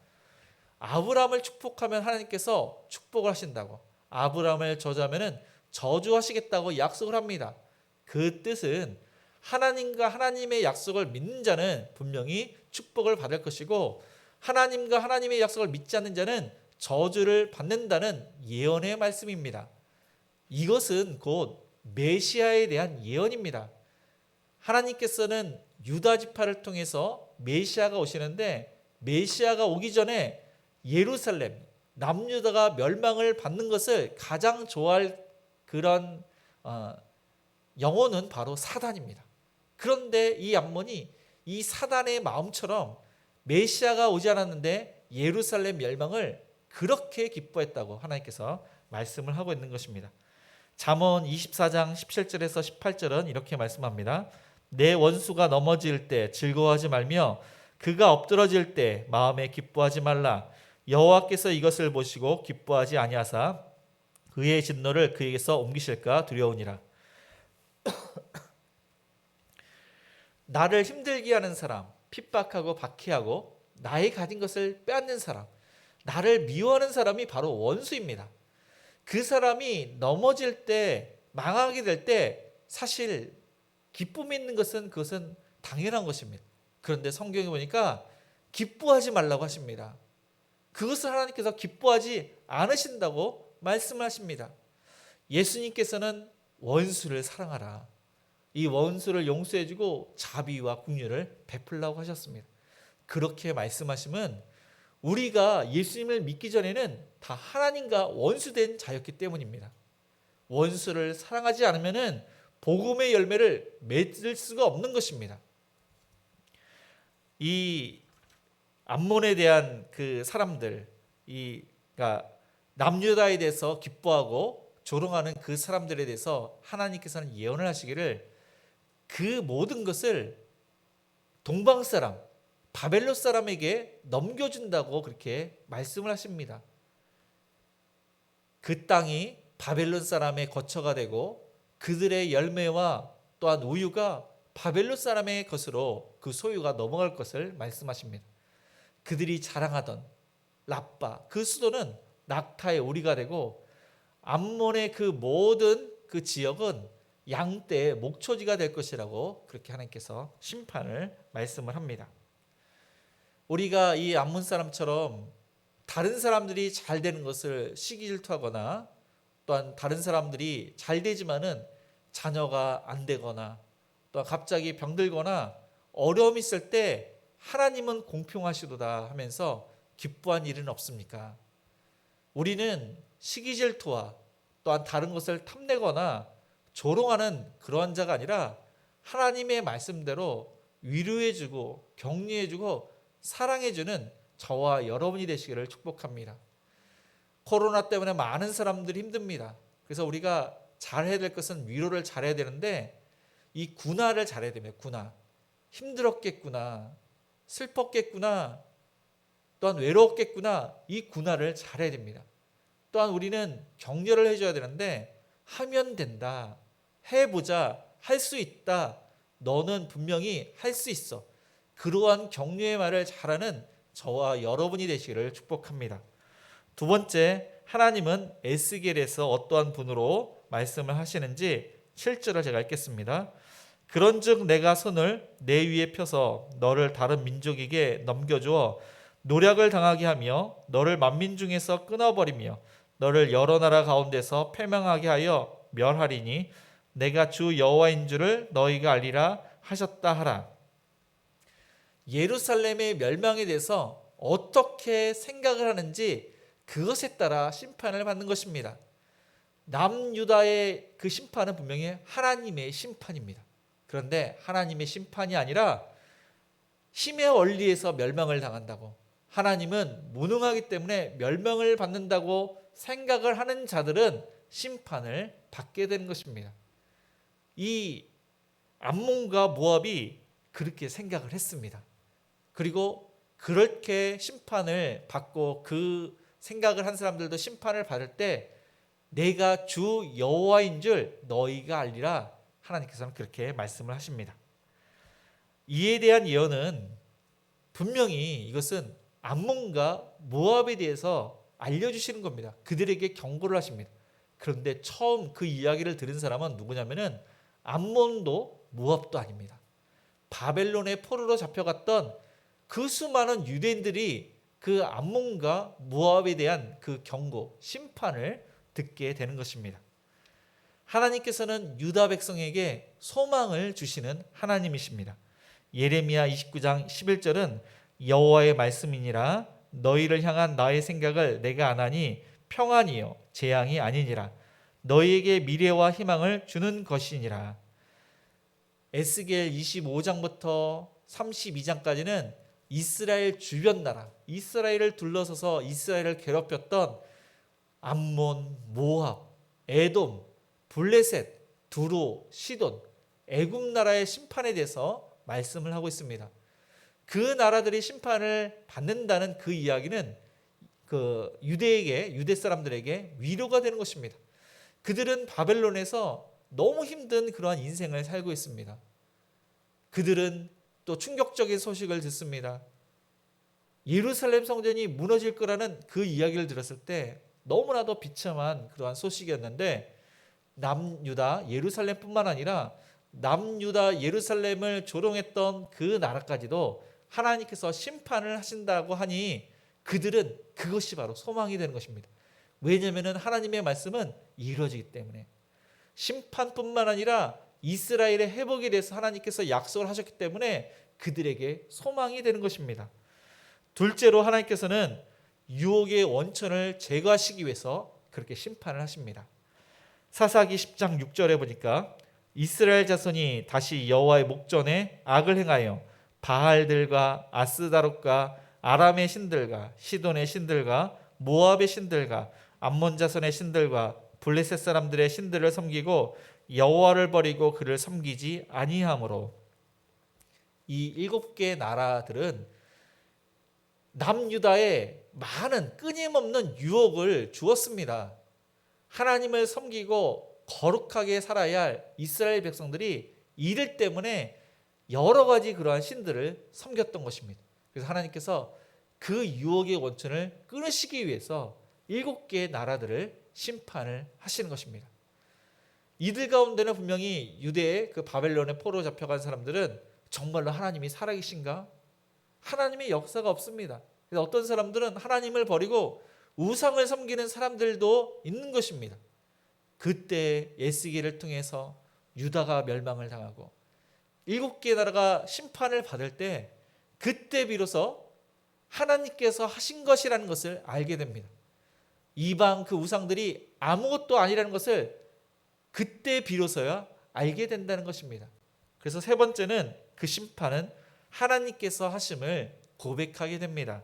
아브라함을 축복하면 하나님께서 축복을 하신다고, 아브라함을 저주하면 저주하시겠다고 약속을 합니다. 그 뜻은 하나님과 하나님의 약속을 믿는 자는 분명히 축복을 받을 것이고 하나님과 하나님의 약속을 믿지 않는 자는 저주를 받는다는 예언의 말씀입니다. 이것은 곧 메시아에 대한 예언입니다. 하나님께서는 유다 지파를 통해서 메시아가 오시는데 메시아가 오기 전에 예루살렘, 남유다가 멸망을 받는 것을 가장 좋아할 그런 영혼은 바로 사단입니다. 그런데 이 암몬이 이 사단의 마음처럼 메시아가 오지 않았는데 예루살렘 멸망을 그렇게 기뻐했다고 하나님께서 말씀을 하고 있는 것입니다. 잠언 24장 17절에서 18절은 이렇게 말씀합니다. 내 원수가 넘어질 때 즐거워하지 말며 그가 엎드러질 때 마음에 기뻐하지 말라. 여호와께서 이것을 보시고 기뻐하지 아니하사 그의 진노를 그에게서 옮기실까 두려우니라. 나를 힘들게 하는 사람, 핍박하고 박해하고 나의 가진 것을 빼앗는 사람, 나를 미워하는 사람이 바로 원수입니다. 그 사람이 넘어질 때, 망하게 될 때 사실 기쁨이 있는 것은 그것은 당연한 것입니다. 그런데 성경에 보니까 기뻐하지 말라고 하십니다. 그것을 하나님께서 기뻐하지 않으신다고 말씀하십니다. 예수님께서는 원수를 사랑하라. 이 원수를 용서해주고 자비와 긍휼을 베풀라고 하셨습니다. 그렇게 말씀하시면 우리가 예수님을 믿기 전에는 다 하나님과 원수된 자였기 때문입니다. 원수를 사랑하지 않으면 복음의 열매를 맺을 수가 없는 것입니다. 이 암몬에 대한 그 사람들, 그러니까 남유다에 대해서 기뻐하고 조롱하는 그 사람들에 대해서 하나님께서는 예언을 하시기를 그 모든 것을 동방 사람, 바벨론 사람에게 넘겨준다고 그렇게 말씀을 하십니다. 그 땅이 바벨론 사람의 거처가 되고 그들의 열매와 또한 우유가 바벨론 사람의 것으로 그 소유가 넘어갈 것을 말씀하십니다. 그들이 자랑하던 라빠, 그 수도는 낙타의 오리가 되고 암몬의 그 모든 그 지역은 양떼의 목초지가 될 것이라고 그렇게 하나님께서 심판을 말씀을 합니다. 우리가 이 암몬 사람처럼 다른 사람들이 잘 되는 것을 시기 질투하거나 또한 다른 사람들이 잘 되지만은 자녀가 안 되거나 또 갑자기 병들거나 어려움이 있을 때 하나님은 공평하시도다 하면서 기뻐한 일은 없습니까? 우리는 시기 질투와 또한 다른 것을 탐내거나 조롱하는 그러한 자가 아니라 하나님의 말씀대로 위로해주고 격려해주고 사랑해주는 저와 여러분이 되시기를 축복합니다. 코로나 때문에 많은 사람들이 힘듭니다. 그래서 우리가 잘해야 될 것은 위로를 잘해야 되는데 이 군화를 잘해야 됩니다. 군화. 힘들었겠구나, 슬펐겠구나, 또한 외로웠겠구나, 이 군화를 잘해야 됩니다. 또한 우리는 격려를 해줘야 되는데 하면 된다, 해보자, 할 수 있다, 너는 분명히 할 수 있어, 그러한 격려의 말을 잘하는 저와 여러분이 되시기를 축복합니다. 두 번째, 하나님은 에스겔에서 어떠한 분으로 말씀을 하시는지 7절을 제가 읽겠습니다. 그런즉 내가 손을 내 위에 펴서 너를 다른 민족에게 넘겨주어 노략을 당하게 하며 너를 만민 중에서 끊어버리며 너를 여러 나라 가운데서 패망하게 하여 멸하리니 내가 주 여호와인 줄을 너희가 알리라 하셨다 하라. 예루살렘의 멸망에 대해서 어떻게 생각을 하는지 그것에 따라 심판을 받는 것입니다. 남유다의 그 심판은 분명히 하나님의 심판입니다. 그런데 하나님의 심판이 아니라 힘의 원리에서 멸망을 당한다고, 하나님은 무능하기 때문에 멸망을 받는다고 생각을 하는 자들은 심판을 받게 되는 것입니다. 이 암몬과 모압이 그렇게 생각을 했습니다. 그리고 그렇게 심판을 받고 그 생각을 한 사람들도 심판을 받을 때 내가 주 여호와인 줄 너희가 알리라, 하나님께서는 그렇게 말씀을 하십니다. 이에 대한 예언은 분명히 이것은 암몬과 모압에 대해서 알려주시는 겁니다. 그들에게 경고를 하십니다. 그런데 처음 그 이야기를 들은 사람은 누구냐면은 암몬도 모압도 아닙니다. 바벨론의 포로로 잡혀갔던 그 수많은 유대인들이 그 암몬과 모압에 대한 그 경고, 심판을 듣게 되는 것입니다. 하나님께서는 유다 백성에게 소망을 주시는 하나님이십니다. 예레미야 29장 11절은 여호와의 말씀이니라 너희를 향한 나의 생각을 내가 아나니 평안이요 재앙이 아니니라 너희에게 미래와 희망을 주는 것이니라. 에스겔 25장부터 32장까지는 이스라엘 주변 나라, 이스라엘을 둘러서서 이스라엘을 괴롭혔던 암몬, 모압, 에돔, 블레셋, 두로, 시돈, 애굽 나라의 심판에 대해서 말씀을 하고 있습니다. 그 나라들이 심판을 받는다는 그 이야기는 그 유대 사람들에게 위로가 되는 것입니다. 그들은 바벨론에서 너무 힘든 그러한 인생을 살고 있습니다. 그들은 또 충격적인 소식을 듣습니다. 예루살렘 성전이 무너질 거라는 그 이야기를 들었을 때 너무나도 비참한 그러한 소식이었는데, 남유다 예루살렘뿐만 아니라 남유다 예루살렘을 조롱했던 그 나라까지도 하나님께서 심판을 하신다고 하니 그들은 그것이 바로 소망이 되는 것입니다. 왜냐하면 하나님의 말씀은 이루어지기 때문에. 심판뿐만 아니라 이스라엘의 회복에 대해서 하나님께서 약속을 하셨기 때문에 그들에게 소망이 되는 것입니다. 둘째로 하나님께서는 유혹의 원천을 제거하시기 위해서 그렇게 심판을 하십니다. 사사기 10장 6절에 보니까 이스라엘 자손이 다시 여호와의 목전에 악을 행하여 바알들과 아스다롯과 아람의 신들과 시돈의 신들과 모압의 신들과 암몬 자손의 신들과 블레셋 사람들의 신들을 섬기고 여호와를 버리고 그를 섬기지 아니하므로. 이 7개 나라들은 남유다에 많은 끊임없는 유혹을 주었습니다. 하나님을 섬기고 거룩하게 살아야 할 이스라엘 백성들이 이들 때문에 여러 가지 그러한 신들을 섬겼던 것입니다. 그래서 하나님께서 그 유혹의 원천을 끊으시기 위해서 7개의 나라들을 심판을 하시는 것입니다. 이들 가운데는 분명히 유대의 그 바벨론의 포로 잡혀간 사람들은 정말로 하나님이 살아계신가? 하나님의 역사가 없습니다. 그래서 어떤 사람들은 하나님을 버리고 우상을 섬기는 사람들도 있는 것입니다. 그때 에스겔을 통해서 유다가 멸망을 당하고 7개 나라가 심판을 받을 때 그때 비로소 하나님께서 하신 것이라는 것을 알게 됩니다. 이방 그 우상들이 아무것도 아니라는 것을 그때 비로소야 알게 된다는 것입니다. 그래서 세 번째는 그 심판은 하나님께서 하심을 고백하게 됩니다.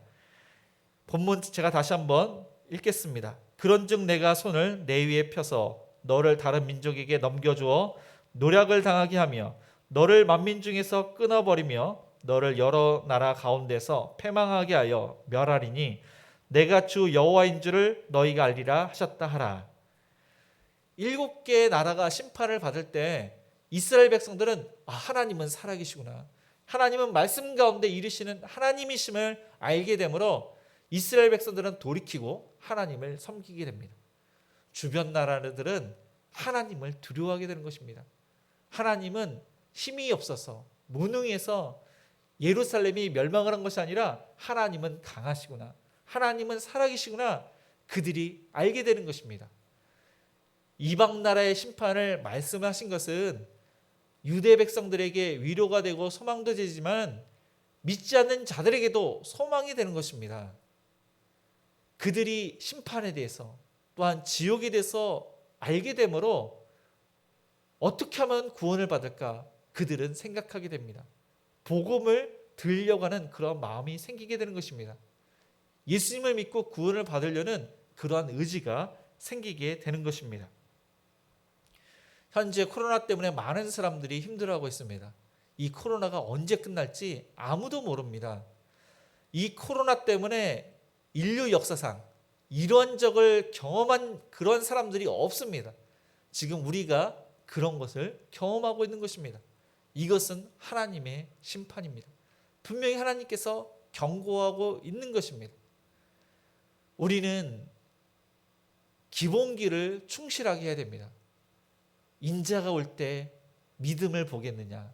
본문 제가 다시 한번 읽겠습니다. 그런즉 내가 손을 내 위에 펴서 너를 다른 민족에게 넘겨주어 노략을 당하게 하며 너를 만민 중에서 끊어버리며 너를 여러 나라 가운데서 패망하게 하여 멸하리니 내가 주 여호와인 줄을 너희가 알리라 하셨다 하라. 7개의 나라가 심판을 받을 때 이스라엘 백성들은 하나님은 살아계시구나, 하나님은 말씀 가운데 이르시는 하나님이심을 알게 되므로 이스라엘 백성들은 돌이키고 하나님을 섬기게 됩니다. 주변 나라들은 하나님을 두려워하게 되는 것입니다. 하나님은 힘이 없어서 무능해서 예루살렘이 멸망을 한 것이 아니라 하나님은 강하시구나, 하나님은 살아계시구나, 그들이 알게 되는 것입니다. 이방 나라의 심판을 말씀하신 것은 유대 백성들에게 위로가 되고 소망도 되지만 믿지 않는 자들에게도 소망이 되는 것입니다. 그들이 심판에 대해서 또한 지옥에 대해서 알게 되므로 어떻게 하면 구원을 받을까 그들은 생각하게 됩니다. 복음을 들으려고 하는 그런 마음이 생기게 되는 것입니다. 예수님을 믿고 구원을 받으려는 그러한 의지가 생기게 되는 것입니다. 현재 코로나 때문에 많은 사람들이 힘들어하고 있습니다. 이 코로나가 언제 끝날지 아무도 모릅니다. 이 코로나 때문에 인류 역사상 이런 적을 경험한 그런 사람들이 없습니다. 지금 우리가 그런 것을 경험하고 있는 것입니다. 이것은 하나님의 심판입니다. 분명히 하나님께서 경고하고 있는 것입니다. 우리는 기본기를 충실하게 해야 됩니다. 인자가 올 때 믿음을 보겠느냐.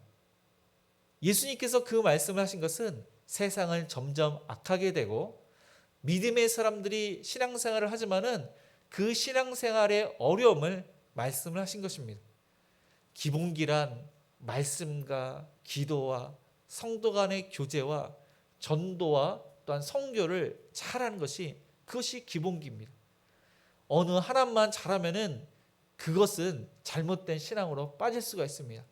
예수님께서 그 말씀을 하신 것은 세상을 점점 악하게 되고 믿음의 사람들이 신앙생활을 하지만은 그 신앙생활의 어려움을 말씀을 하신 것입니다. 기본기란 말씀과 기도와 성도 간의 교제와 전도와 또한 선교를 잘하는 것이, 그것이 기본기입니다. 어느 하나만 잘하면은 그것은 잘못된 신앙으로 빠질 수가 있습니다.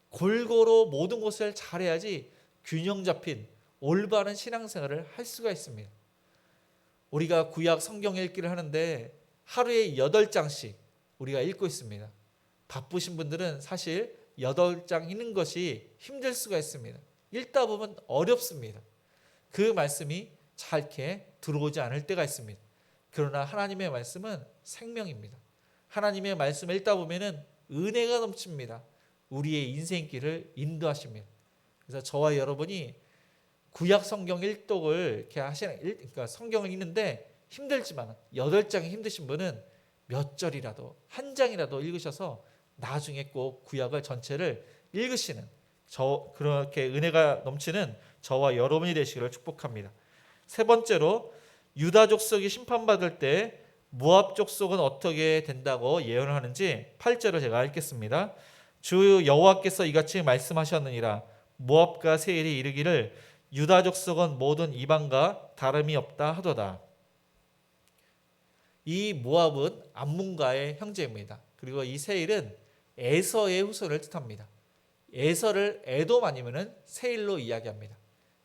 골고루 모든 것을 잘해야지 균형 잡힌 올바른 신앙생활을 할 수가 있습니다. 우리가 구약 성경 읽기를 하는데 하루에 8장씩 우리가 읽고 있습니다. 바쁘신 분들은 사실 8장 읽는 것이 힘들 수가 있습니다. 읽다 보면 어렵습니다. 그 말씀이 잘 이렇게 들어오지 않을 때가 있습니다. 그러나 하나님의 말씀은 생명입니다. 하나님의 말씀을 읽다 보면은 은혜가 넘칩니다. 우리의 인생길을 인도하십니다. 그래서 저와 여러분이 구약 성경 일독을 이렇게 그러니까 성경을 읽는데 힘들지만 8장이 힘드신 분은 몇 절이라도 한 장이라도 읽으셔서 나중에 꼭 구약을 전체를 읽으시는 그렇게 은혜가 넘치는 저와 여러분이 되시기를 축복합니다. 세 번째로 유다 족속이 심판받을 때 모압 족속은 어떻게 된다고 예언을 하는지 8절을 제가 읽겠습니다. 주 여호와께서 이같이 말씀하셨느니라. 모압과 세일이 이르기를 유다 족속은 모든 이방과 다름이 없다 하도다. 이 모압은 암몬과의 형제입니다. 그리고 이 세일은 에서의 후손을 뜻합니다. 에서를 에돔 아니면 세일로 이야기합니다.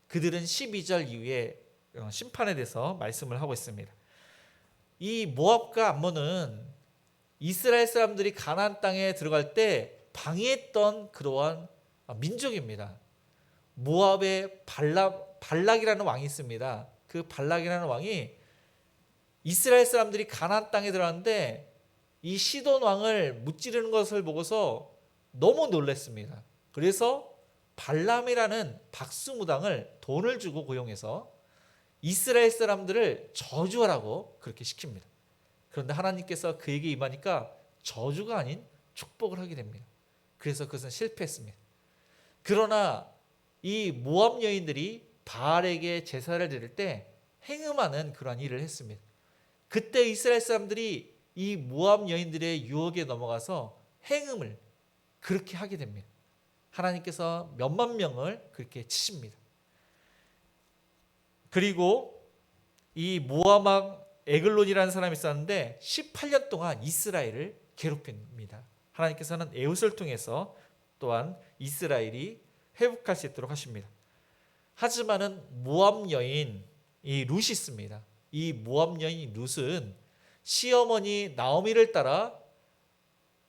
그들은 12절 이후에 심판에 대해서 말씀을 하고 있습니다. 이 모압과 암몬은 이스라엘 사람들이 가나안 땅에 들어갈 때 방해했던 그러한 민족입니다. 모압에 발락이라는 왕이 있습니다. 그 발락이라는 왕이 이스라엘 사람들이 가나안 땅에 들어갔는데 이 시돈 왕을 무찌르는 것을 보고서 너무 놀랐습니다. 그래서 발람이라는 박수무당을 돈을 주고 고용해서 이스라엘 사람들을 저주하라고 그렇게 시킵니다. 그런데 하나님께서 그에게 임하니까 저주가 아닌 축복을 하게 됩니다. 그래서 그것은 실패했습니다. 그러나 이 모압 여인들이 바알에게 제사를 드릴 때 행음하는 그러한 일을 했습니다. 그때 이스라엘 사람들이 이 모압 여인들의 유혹에 넘어가서 행음을 그렇게 하게 됩니다. 하나님께서 몇만 명을 그렇게 치십니다. 그리고 이 모압 왕 에글론이라는 사람이 있었는데 18년 동안 이스라엘을 괴롭힙니다. 하나님께서는 에웃을 통해서 또한 이스라엘이 회복할 수 있도록 하십니다. 하지만은 모압 여인 이 룻이 있습니다. 이 모압 여인 룻은 시어머니 나오미를 따라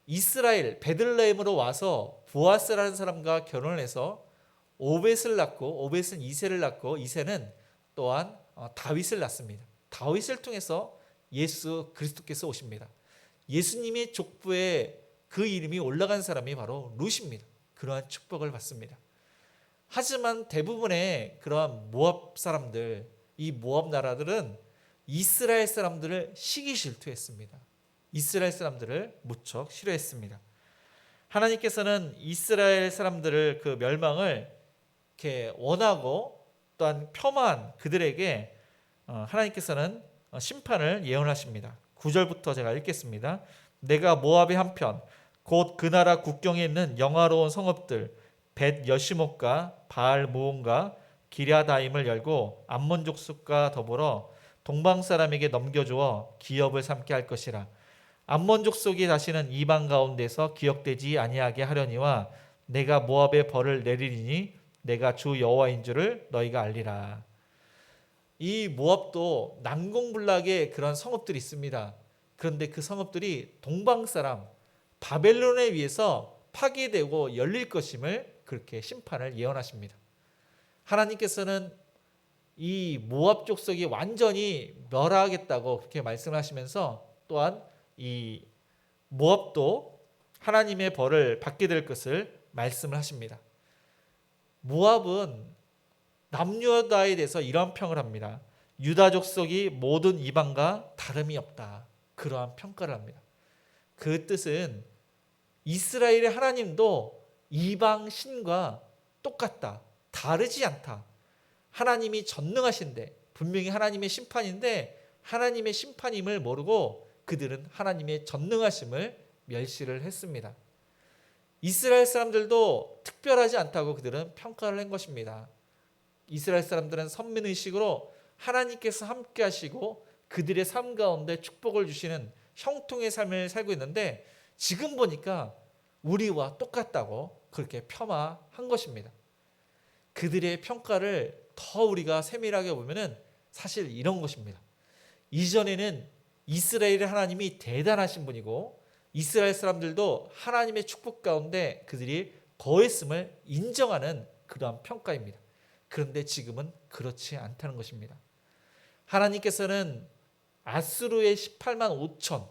이스라엘 베들레헴으로 와서 보아스라는 사람과 결혼을 해서 오벳을 낳고 오벳은 이새를 낳고 이새는 또한 다윗을 낳습니다. 다윗을 통해서 예수 그리스도께서 오십니다. 예수님의 족보에 그 이름이 올라간 사람이 바로 룻입니다. 그러한 축복을 받습니다. 하지만 대부분의 그러한 모압 사람들, 이 모압 나라들은 이스라엘 사람들을 시기 질투했습니다. 이스라엘 사람들을 무척 싫어했습니다. 하나님께서는 이스라엘 사람들을 그 멸망을 이렇게 원하고 또한 폄하한 그들에게 하나님께서는 심판을 예언하십니다. 9절부터 제가 읽겠습니다. 내가 모압의 한편 곧 그 나라 국경에 있는 영화로운 성읍들 벳 여시못과 바알 모온과 기랴다임을 열고 암몬 족속과 더불어 동방 사람에게 넘겨주어 기업을 삼게 할 것이라. 암몬 족속이 다시는 이방 가운데서 기억되지 아니하게 하려니와 내가 모압의 벌을 내리리니 내가 주 여호와인 줄을 너희가 알리라. 이 모압도 난공불락의 그런 성읍들이 있습니다. 그런데 그 성읍들이 동방 사람 바벨론에 의해서 파괴되고 열릴 것임을 그렇게 심판을 예언하십니다. 하나님께서는 이 모압 족속이 완전히 멸하겠다고 그렇게 말씀하시면서 또한 이 모압도 하나님의 벌을 받게 될 것을 말씀을 하십니다. 모압은 남유다에 대해서 이러한 평을 합니다. 유다 족속이 모든 이방과 다름이 없다. 그러한 평가를 합니다. 그 뜻은 이스라엘의 하나님도 이방 신과 똑같다. 다르지 않다. 하나님이 전능하신데 분명히 하나님의 심판인데 하나님의 심판임을 모르고 그들은 하나님의 전능하심을 멸시를 했습니다. 이스라엘 사람들도 특별하지 않다고 그들은 평가를 한 것입니다. 이스라엘 사람들은 선민의식으로 하나님께서 함께 하시고 그들의 삶 가운데 축복을 주시는 형통의 삶을 살고 있는데 지금 보니까 우리와 똑같다고 그렇게 폄하한 것입니다. 그들의 평가를 더 우리가 세밀하게 보면은 사실 이런 것입니다. 이전에는 이스라엘의 하나님이 대단하신 분이고 이스라엘 사람들도 하나님의 축복 가운데 그들이 거했음을 인정하는 그러한 평가입니다. 그런데 지금은 그렇지 않다는 것입니다. 하나님께서는 아수르의 18만 5천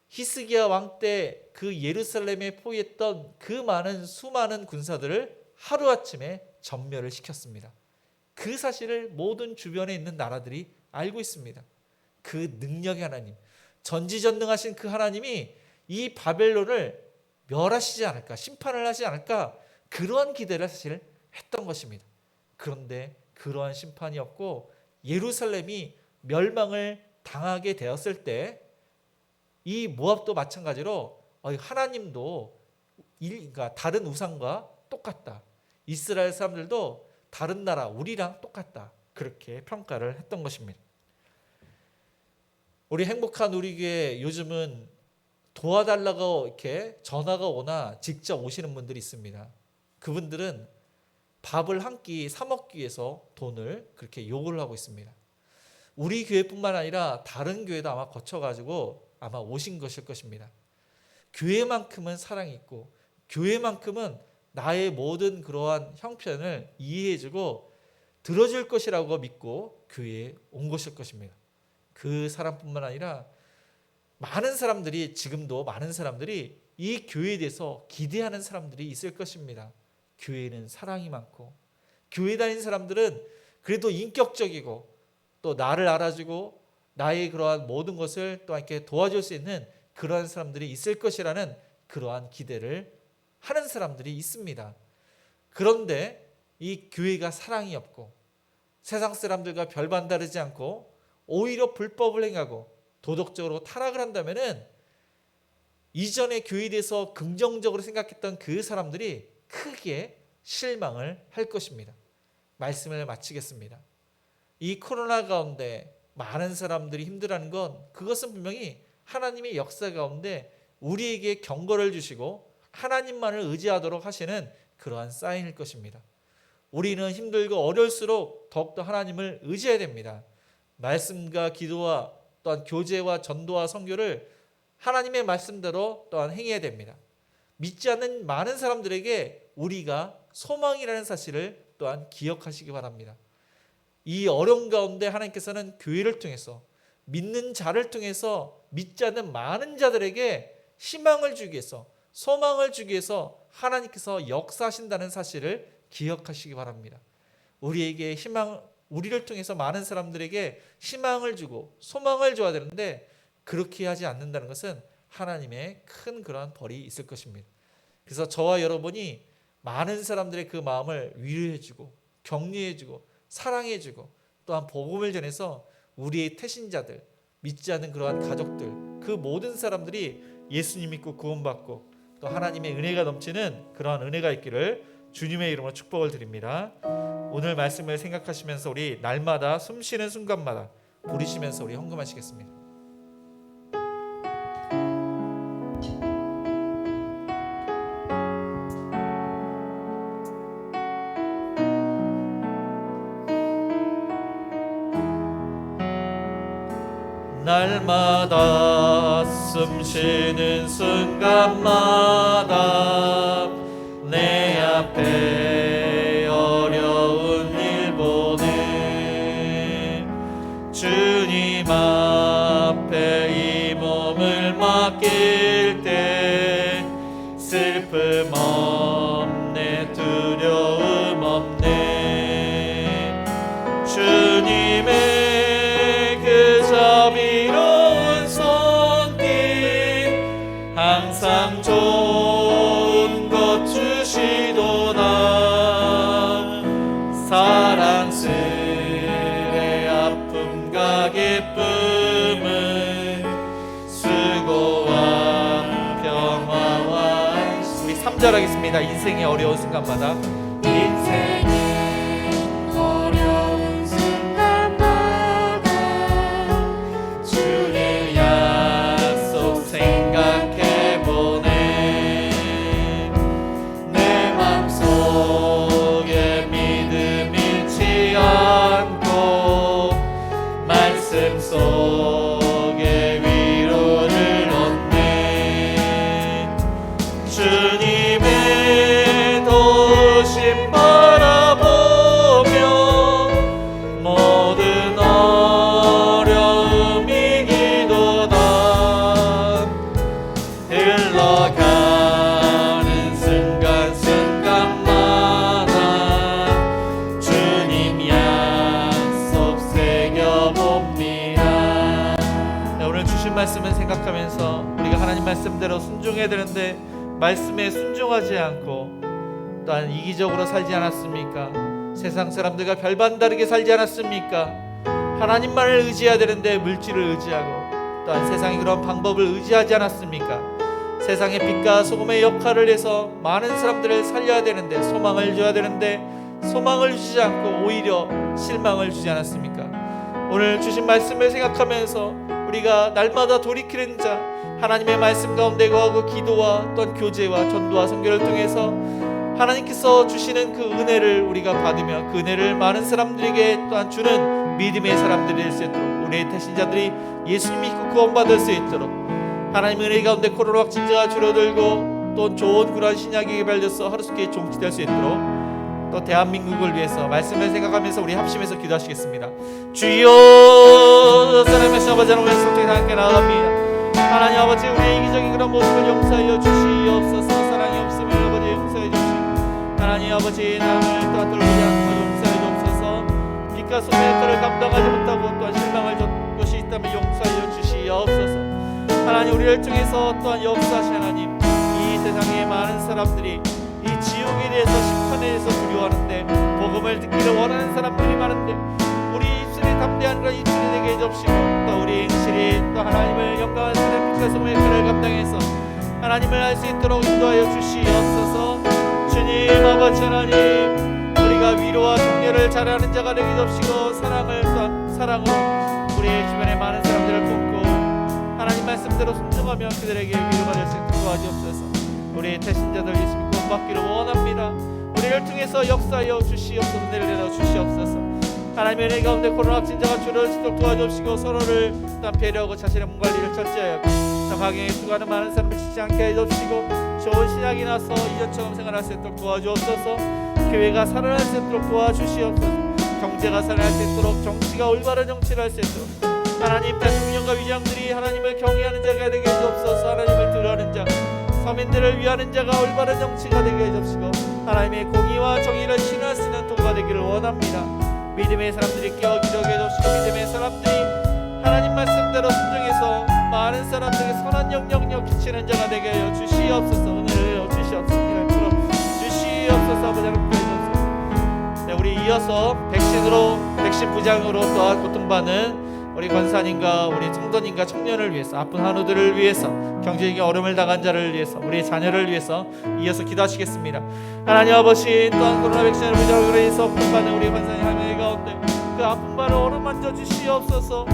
히스기야 왕 때 그 예루살렘에 포위했던 그 많은 수많은 군사들을 하루아침에 전멸을 시켰습니다. 그 사실을 모든 주변에 있는 나라들이 알고 있습니다. 그 능력의 하나님, 전지전능하신 그 하나님이 이 바벨론을 멸하시지 않을까, 심판을 하지 않을까, 그러한 기대를 사실 했던 것입니다. 그런데 그러한 심판이 없고 예루살렘이 멸망을 당하게 되었을 때 이 모압도 마찬가지로 하나님도 그러니까 다른 우상과 똑같다. 이스라엘 사람들도 다른 나라 우리랑 똑같다. 그렇게 평가를 했던 것입니다. 우리 행복한 우리 교회 요즘은 도와달라고 이렇게 전화가 오나 직접 오시는 분들이 있습니다. 그분들은 밥을 한 끼 사 먹기 위해서 돈을 그렇게 요구를 하고 있습니다. 우리 교회뿐만 아니라 다른 교회도 아마 거쳐가지고 아마 오신 것일 것입니다. 교회만큼은 사랑이 있고 교회만큼은 나의 모든 그러한 형편을 이해해주고 들어줄 것이라고 믿고 교회에 온 것일 것입니다. 그 사람뿐만 아니라 많은 사람들이 지금도 많은 사람들이 이 교회에 대해서 기대하는 사람들이 있을 것입니다. 교회는 사랑이 많고 교회 다니는 사람들은 그래도 인격적이고 또 나를 알아주고 나의 그러한 모든 것을 또 이렇게 도와줄 수 있는 그러한 사람들이 있을 것이라는 그러한 기대를 하는 사람들이 있습니다. 그런데 이 교회가 사랑이 없고 세상 사람들과 별반 다르지 않고 오히려 불법을 행하고 도덕적으로 타락을 한다면은 이전에 교회에 대해서 긍정적으로 생각했던 그 사람들이 크게 실망을 할 것입니다. 말씀을 마치겠습니다. 이 코로나 가운데 많은 사람들이 힘들어하는 건 그것은 분명히 하나님의 역사 가운데 우리에게 경고를 주시고 하나님만을 의지하도록 하시는 그러한 사인일 것입니다. 우리는 힘들고 어려울수록 더욱더 하나님을 의지해야 됩니다. 말씀과 기도와 또한 교제와 전도와 선교를 하나님의 말씀대로 또한 행해야 됩니다. 믿지 않는 많은 사람들에게 우리가 소망이라는 사실을 또한 기억하시기 바랍니다. 이 어려운 가운데 하나님께서는 교회를 통해서 믿는 자를 통해서 믿지 않는 많은 자들에게 희망을 주기 위해서 소망을 주기 위해서 하나님께서 역사하신다는 사실을 기억하시기 바랍니다. 우리에게 우리를 통해서 많은 사람들에게 희망을 주고 소망을 줘야 되는데 그렇게 하지 않는다는 것은 하나님의 큰 그러한 벌이 있을 것입니다. 그래서 저와 여러분이 많은 사람들의 그 마음을 위로해주고 격려해주고 사랑해주고 또한 복음을 전해서 우리의 태신자들, 믿지 않는 그러한 가족들, 그 모든 사람들이 예수님 믿고 구원받고 또 하나님의 은혜가 넘치는 그러한 은혜가 있기를 주님의 이름으로 축복을 드립니다. 오늘 말씀을 생각하시면서 우리 날마다 숨쉬는 순간마다 부르시면서 우리 헌금하시겠습니다. 날마다 숨쉬는 순간마다 내 앞에 어려운 일 보내 주님 앞에 이 몸을 맡길 때 슬픔 없네 두려움 없네 주님의 자비로운 손길 항상 좋은 것 주시도다 사랑스레 아픔과 기쁨을 수고와 평화와 우리 3절 하겠습니다. 인생의 어려운 순간마다 인생의 어려운 순간마다 주님 약속 생각해보네 내 맘속에 믿음 잃지 않고 말씀 속에 위로를 얻네 주님의 도우심 바라보며 모든 어려움 이기도다 흘러가는 순간순간마다 주님 약속 새겨봅니다. 오늘 주신 말씀을 생각하면서 우리가 하나님 말씀대로 순종해야 되는데 말씀에 순종하지 않고 또한 이기적으로 살지 않았습니까? 세상 사람들과 별반 다르게 살지 않았습니까? 하나님만을 의지해야 되는데 물질을 의지하고 또한 세상의 그런 방법을 의지하지 않았습니까? 세상의 빛과 소금의 역할을 해서 많은 사람들을 살려야 되는데 소망을 줘야 되는데 소망을 주지 않고 오히려 실망을 주지 않았습니까? 오늘 주신 말씀을 생각하면서 우리가 날마다 돌이키는 자 하나님의 말씀 가운데 거하고 기도와 또한 교제와 전도와 선교를 통해서 하나님께서 주시는 그 은혜를 우리가 받으며 그 은혜를 많은 사람들에게 또한 주는 믿음의 사람들이 될 수 있도록 우리의 태신자들이 예수님 믿고 구원받을 수 있도록 하나님의 은혜 가운데 코로나 확진자가 줄어들고 또 좋은 그러한 신약이 개발돼서 하루속히 종치될 수 있도록 또 대한민국을 위해서 말씀을 생각하면서 우리 합심해서 기도하시겠습니다. 주여 사랑하신 아버지 하나님 성령이 함께 나아갑니다. 하나님 아버지 우리의 이기적인 그런 모습을 용서하여 주시옵소서. 사랑이 없으면 아버지 용서해 주시고 하나님 아버지 남을 또한 돌보지 않고 용서해 주옵소서. 빛과 소금의 역할을 감당하지 못하고 또한 실망을 준 것이 있다면 용서하여 주시옵소서. 하나님 우리를 통해서 또한 역사하신 하나님 이 세상에 많은 사람들이 이 지옥에 대해서 심판에 대해서 두려워하는데 복음을 듣기를 원하는 사람들이 많은데 우리 입술이 담대한 그런 입술이 되게 해주시고 또 우리 행실이 또 하나님을 영광하시는 빛과 소금의 역할을 감당해서 하나님을 알 수 있도록 인도하여 주시옵소서. 주님 아버지 하나님 우리가 위로와 격려를 잘하는 자가 되게 해주시고 사랑을 또한 사랑으로 우리의 주변에 많은 사람들을 돕고 하나님 말씀대로 순종하며 그들에게 위로가 될 수 있도록 도와주옵소서. 우리의 태신자들 예수 믿고 구원받기를 원합니다. 우리를 통해서 역사하여 주시옵소서. 은혜를 내려 주시옵소서. 하나님의 은혜 가운데 코로나 확진자가 줄어들도록 도와주시고 서로를 배려하고 자신의 몸 관리를 철저히 하고 가정에 수고하는 많은 사람을 지지 않게 해주시고 좋은 신약이 나서 이전처럼 생활할 수 있도록 도와주옵소서. 교회가 살아날 수 있도록 도와주시옵소서. 경제가 살아날 수 있도록 정치가 올바른 정치를 할 수 있도록 하나님 대통령과 위장들이 하나님을 경외하는 자가 되게 해주옵소서. 하나님을 들어하는 자 서민들을 위하는 자가 올바른 정치가 되게 해주시고 하나님의 공의와 정의를 신할 수 있는 도가 되기를 원합니다. 믿음의 사람들이 깨어 기도하게 해주시고 믿음의 사람들이 하나님 말씀대로 순종해서 많은 사람들에게 선한 영향력 끼치는 자가 되게 하여 주시옵소서. 은혜를 주시옵소서. 주시옵소서. 아버지 하나님 주시옵소서. 네, 우리 이어서 백신 부장으로 또한 고통받는 우리 권사님과 우리 성도님과 청년을 위해서, 아픈 한우들을 위해서, 경제적인 어려움을 당한 자를 위해서, 우리의 자녀를 위해서 이어서 기도하시겠습니다. 하나님 아버지, 또한 코로나 백신을 부작으로 인해서 고통받는 우리 권사님 하나님 가운데 그 아픈 발을 어루만져 주시옵소서.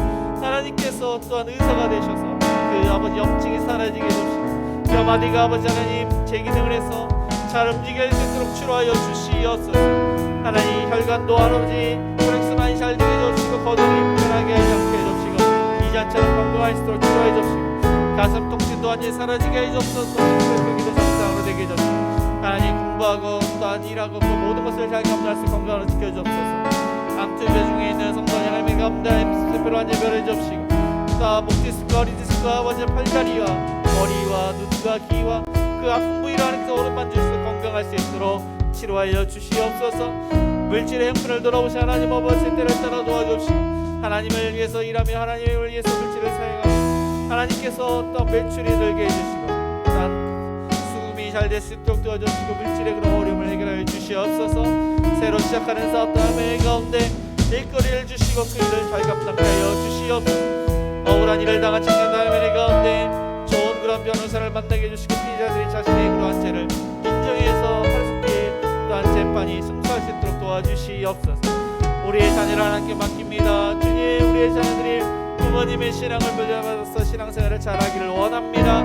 하나님께서 또한 의사가 되셔서 그 아버지 염증이 사라지게 해주시고 뼈마디가 아버지 하나님 재기능을 해서 잘 움직일 수 있도록 치료하여 주시옵소서. 하나님 혈관도 아버지 혈액순환이 잘 되게 해주시고 거동이 불편하게 하지 않게 해주시고 이전처럼 건강할 수 있도록 치료해 주시고 가슴 통증도 완전히 사라지게 해주옵소서. 심폐소생술도 정상으로 되게 해주시고 하나님 공부하고 또한 일하고 그 모든 것을 잘 감당할 수 건강으로 지켜주옵소서. 암투 배중에 있는 성도님 하나님의 가운데 스페로 완전히 별해 주옵시고 또 목 디스크와 허리 디스크와 아버지 팔다리와 머리와 눈과 귀와 그 아픈 부위를 하나님께서 오른만 주시고 건강할 수 있도록 치료하여 주시옵소서. 물질의 형편을 돌아보시 하나님 아버지 때를 따라 도와주시고 하나님을 위해서 일하며 하나님을 위해서 물질을 사용하고 하나님께서 또 매출이 늘게 해주시고 난 수금이 잘 될 수 있도록 도와주시고 물질의 그런 어려움을 해결하여 주시옵소서. 새로 시작하는 사업 다음에 가운데 일거리를 주시고 그 일을 잘 감당하여 주시옵소서. 억울한 일을 당한 청년 다음에 가운데 좋은 그런 변호사를 만나게 해주시고 피해자들이 자신의 그러한 죄를 인정해서 하루속히 또한 재판이 승소할 수 있도록 도와주시옵소서. 우리의 자녀를 하나님께 맡깁니다. 주님, 우리의 자녀들이 부모님의 신앙을 보좌받아서 신앙생활을 잘하기를 원합니다.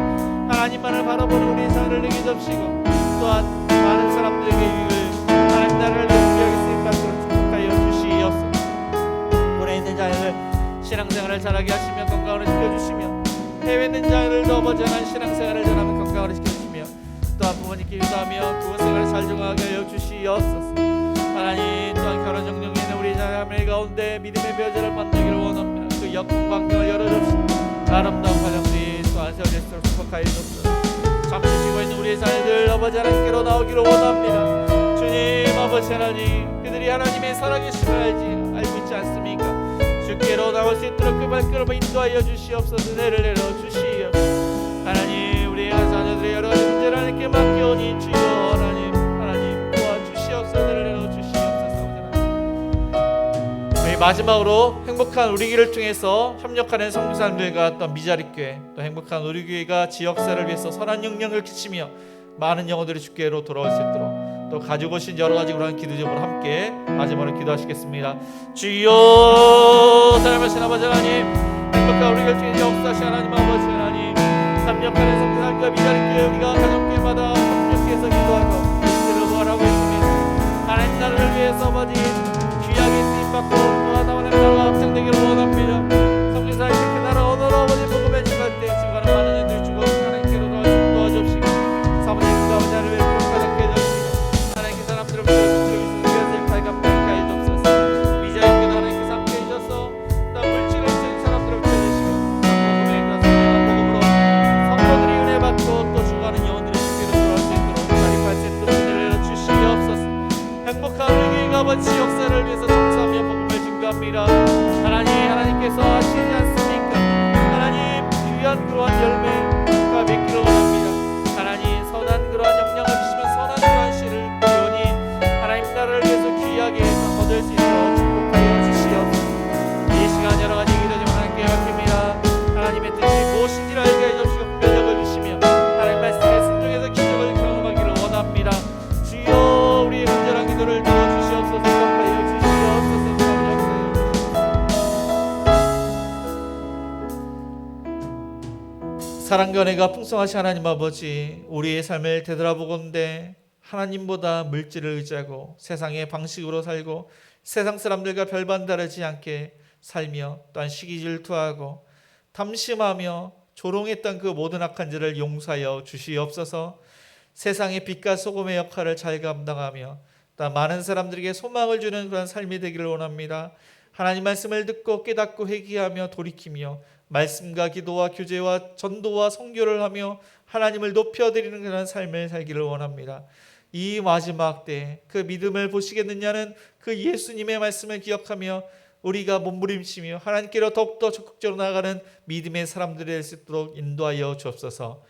하나님만을 바라보는 우리의 자녀를 내게 접시고 또한 많은 사람들에게 유익을 하나님 나라를 위하게 쓰임받도록 축복하여 주시옵소서. 오래 있는 자녀를 신앙생활을 잘하게 하시며 건강으로 지켜주시며 해외에 있는 자녀들도 아버지한 신앙생활을 잘하며 건강으로 지켜주시며 또한 부모님께 기도하며 구원생활을 잘 적응하게 하여 주시옵소서. 하나님 또한 결혼 정령에 있는 우리 자녀들 가운데 믿음의 배우자를 만나기를 원합니다. 그 역공 광경을 열어주시고 아름다운 가정들이 또한 세워질수록 축복하여 주옵소서. 잠시 쉬고 있는 우리의 자녀들 아버지 하나님께로 나오기를 원합니다. 주님 아버지 하나님, 그들이 하나님의 살아계심을 알고 있지 않습니까? 주께로 나올 수 있도록 그 발걸음을 인도하여 주시옵소서. 은혜를 내려 주시옵소서. 하나님, 우리의 자녀들의 여러 가지 문제를 하나님께 맡겨오니 주여 하나님 도와주시옵소서. 은혜를 내려 주시옵소서. 마지막으로 행복한 우리 교회를 통해서 협력하는 성도사님들과 또 미자립교회, 또 행복한 우리 교회가 지역사를 위해서 선한 영향을 끼치며 많은 영혼들이 주께로 돌아올 수 있도록 또 가지고 오신 여러 가지 그런 기도 제목으로 함께 마지막으로 기도하시겠습니다. 주여, 사랑하신 아버지 하나님, 행복한 우리 교회 역사하신 하나님 아버지 하나님, 협력하는 성도사님과 미자립교회 우리가 가정교회마다 협력해서 기도하고 기도를 부활하고 있습니다. 하나님 나라를 위해서 아버지 귀하게 쓰임받고 또한 하나님 나라가 확장되기를 원합니다. 성도사님 그 나라 언어로 아버지 복음을 전할 때 증거하는 많은 이들이 주고 하나님께로 도와주옵시고 사모님 그 아버지 하나님을 복받게 해주시고 하나님께 사람들을 부여주시고 그것을 발감하게 해주옵소서. 미자립교회도 하나님께서 함께 해주셔서 또 물질을 주신 사람들을 부여주시고 복음의 그런 선명한 복음으로 성도들이 은혜 받고 또 주가는 영혼들이 주께로 돌아올 수 있도록 자립할 수 있도록 은혜를 주시옵소서. 행복한 우리 교회가 아버지 역사를 위해서 청소하며 복음을 증거합니다. 하나님께서 하시지 않습니까? 하나님 귀한 그러한 열매가 맺기를 원합니다. 하나님 선한 그러한 영향을 주시면 선한 그러한 씨를 기원히 하나님 나라를 위해서 귀하게 해서 얻을 수 있도록 축복하여 주시옵소서. 이 시간 여러 가지 기도 좀 하나님께 맡깁니다. 하나님의 뜻이 무엇인지를 알게 해주시고 분별력을 주시며 하나님 말씀에 순종해서 기적을 경험하기를 원합니다. 주여, 우리의 간절한 기도를 들어주시옵소서. 응답하여 주시옵소서. 사랑과 은혜가 풍성하신 하나님 아버지, 우리의 삶을 되돌아보건대 하나님보다 물질을 의지하고 세상의 방식으로 살고 세상 사람들과 별반 다르지 않게 살며 또한 시기 질투하고 탐심하며 조롱했던 그 모든 악한 죄를 용서하여 주시옵소서. 세상의 빛과 소금의 역할을 잘 감당하며 또 많은 사람들에게 소망을 주는 그런 삶이 되기를 원합니다. 하나님 말씀을 듣고 깨닫고 회개하며 돌이키며 말씀과 기도와 교제와 전도와 선교를 하며 하나님을 높여드리는 그런 삶을 살기를 원합니다. 이 마지막 때 그 믿음을 보시겠느냐는 그 예수님의 말씀을 기억하며 우리가 몸부림치며 하나님께로 더욱더 적극적으로 나아가는 믿음의 사람들이 될 수 있도록 인도하여 주옵소서.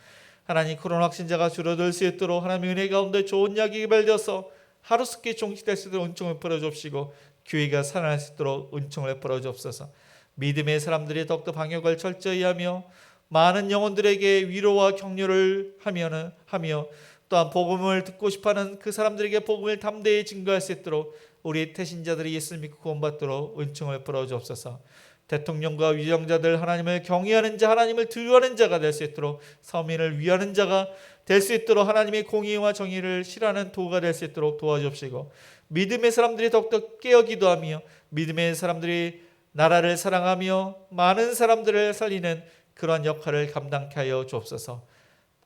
하나님, 코로나 확진자가 줄어들 수 있도록 하나님의 은혜 가운데 좋은 약이 개발되어서 하루속히 종식될 수 있도록 은총을 베풀어 주옵시고 교회가 살아날 수 있도록 은총을 베풀어 주옵소서. 믿음의 사람들이 더욱더 방역을 철저히 하며 많은 영혼들에게 위로와 격려를 하며 또한 복음을 듣고 싶어하는 그 사람들에게 복음을 담대히 증거할 수 있도록 우리 태신자들이 예수를 믿고 구원받도록 은총을 베풀어 주옵소서. 대통령과 위정자들 하나님을 경외하는 자, 하나님을 두려워하는 자가 될 수 있도록, 서민을 위하는 자가 될 수 있도록 하나님의 공의와 정의를 실하는 도가 될 수 있도록 도와주옵시고, 믿음의 사람들이 더욱더 깨어 기도하며 믿음의 사람들이 나라를 사랑하며 많은 사람들을 살리는 그러한 역할을 감당케 하여 주옵소서.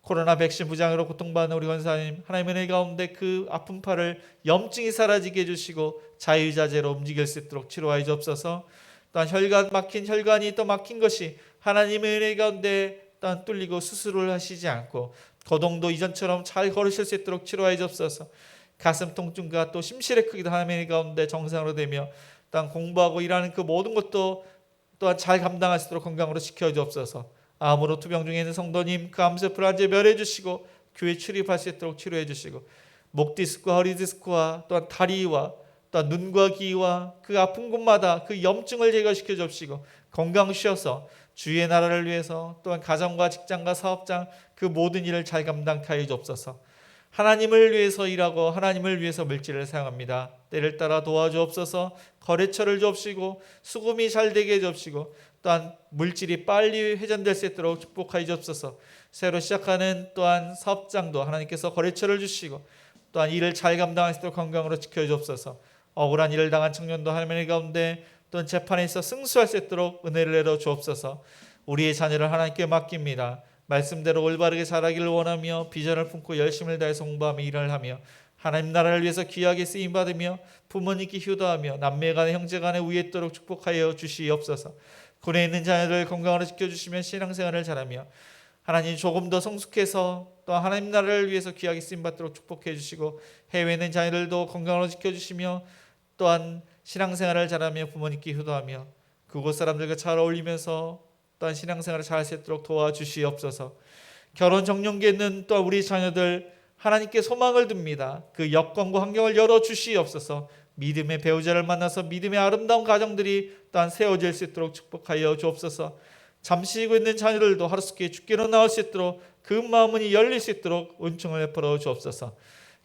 코로나 백신 부작용으로 고통받는 우리 권사님, 하나님의 은혜 가운데 그 아픔파를 염증이 사라지게 해주시고 자유자재로 움직일 수 있도록 치료하여 주옵소서. 또한 막힌 혈관이 또 막힌 것이 하나님의 은혜 가운데 또한 뚫리고 수술을 하시지 않고 거동도 이전처럼 잘 걸으실 수 있도록 치료하여 주옵소서. 가슴 통증과 또 심실의 크기도 하나님의 은혜 가운데 정상으로 되며 또한 공부하고 일하는 그 모든 것도 또한 잘 감당할 수 있도록 건강으로 지켜 주옵소서. 암으로 투병 중에 있는 성도님, 그 암세 불안제 멸해 주시고 교회 출입할 수 있도록 치료해 주시고, 목 디스크와 허리 디스크와 또한 다리와 또한 눈과 귀와 그 아픈 곳마다 그 염증을 제거시켜 주옵시고 건강 주셔서 주의 나라를 위해서 또한 가정과 직장과 사업장 그 모든 일을 잘 감당케 하여 주옵소서. 하나님을 위해서 일하고 하나님을 위해서 물질을 사용합니다. 때를 따라 도와주옵소서. 거래처를 주옵시고 수금이 잘 되게 해주옵시고 또한 물질이 빨리 회전될 수 있도록 축복하여 주옵소서. 새로 시작하는 또한 사업장도 하나님께서 거래처를 주시고 또한 일을 잘 감당할 수 있도록 건강으로 지켜주옵소서. 억울한 일을 당한 청년도 하나님의 가운데 또한 재판에 있어 승수할 수 있도록 은혜를 내려 주옵소서. 우리의 자녀를 하나님께 맡깁니다. 말씀대로 올바르게 자라기를 원하며 비전을 품고 열심을 다해서 공부하며 일을 하며 하나님 나라를 위해서 귀하게 쓰임받으며 부모님께 효도하며 남매 간의 형제 간의 우애 있도록 축복하여 주시옵소서. 군에 있는 자녀들 건강으로 지켜주시며 신앙생활을 잘하며 하나님 조금 더 성숙해서 또 하나님 나라를 위해서 귀하게 쓰임받도록 축복해 주시고, 해외에 있는 자녀들도 건강으로 지켜주시며 또한 신앙생활을 잘하며 부모님께 효도하며 그곳 사람들과 잘 어울리면서 또한 신앙생활을 잘 할 수 있도록 도와주시옵소서. 결혼 정년기에 있는 또한 우리 자녀들 하나님께 소망을 둡니다. 그 여건과 환경을 열어주시옵소서. 믿음의 배우자를 만나서 믿음의 아름다운 가정들이 또한 세워질 수 있도록 축복하여 주옵소서. 잠시 쉬고 있는 자녀들도 하루속히 주께로 나올 수 있도록 그 마음문이 열릴 수 있도록 은총을 베풀어 주옵소서.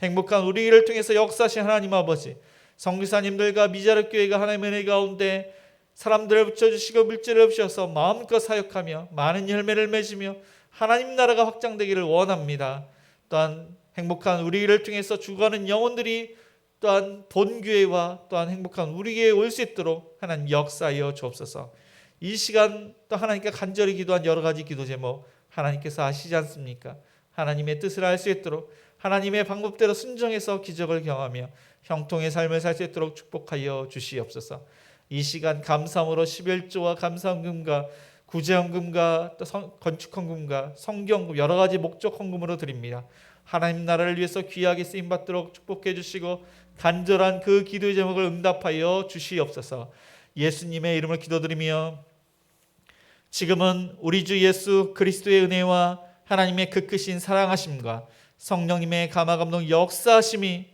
행복한 우리를 통해서 역사하신 하나님 아버지, 선교사님들과 미자립 교회가 하나님의 은혜 가운데 사람들을 붙여주시고 물질을 주셔서 마음껏 사역하며 많은 열매를 맺으며 하나님 나라가 확장되기를 원합니다. 또한 행복한 우리를 통해서 죽어가는 영혼들이 또한 본교회와 또한 행복한 우리 교회에 올 수 있도록 하나님 역사하여 주옵소서. 이 시간 또 하나님께 간절히 기도한 여러 가지 기도 제목 하나님께서 아시지 않습니까? 하나님의 뜻을 알 수 있도록 하나님의 방법대로 순종해서 기적을 경험하며 형통의 삶을 살 수 있도록 축복하여 주시옵소서. 이 시간 감사함으로 11조와 감사헌금과 구제헌금과 또 건축헌금과 성경금 여러 가지 목적 헌금으로 드립니다. 하나님 나라를 위해서 귀하게 쓰임받도록 축복해 주시고 간절한 그 기도의 제목을 응답하여 주시옵소서. 예수님의 이름을 기도드리며 지금은 우리 주 예수 그리스도의 은혜와 하나님의 그 크신 사랑하심과 성령님의 감화감동 역사하심이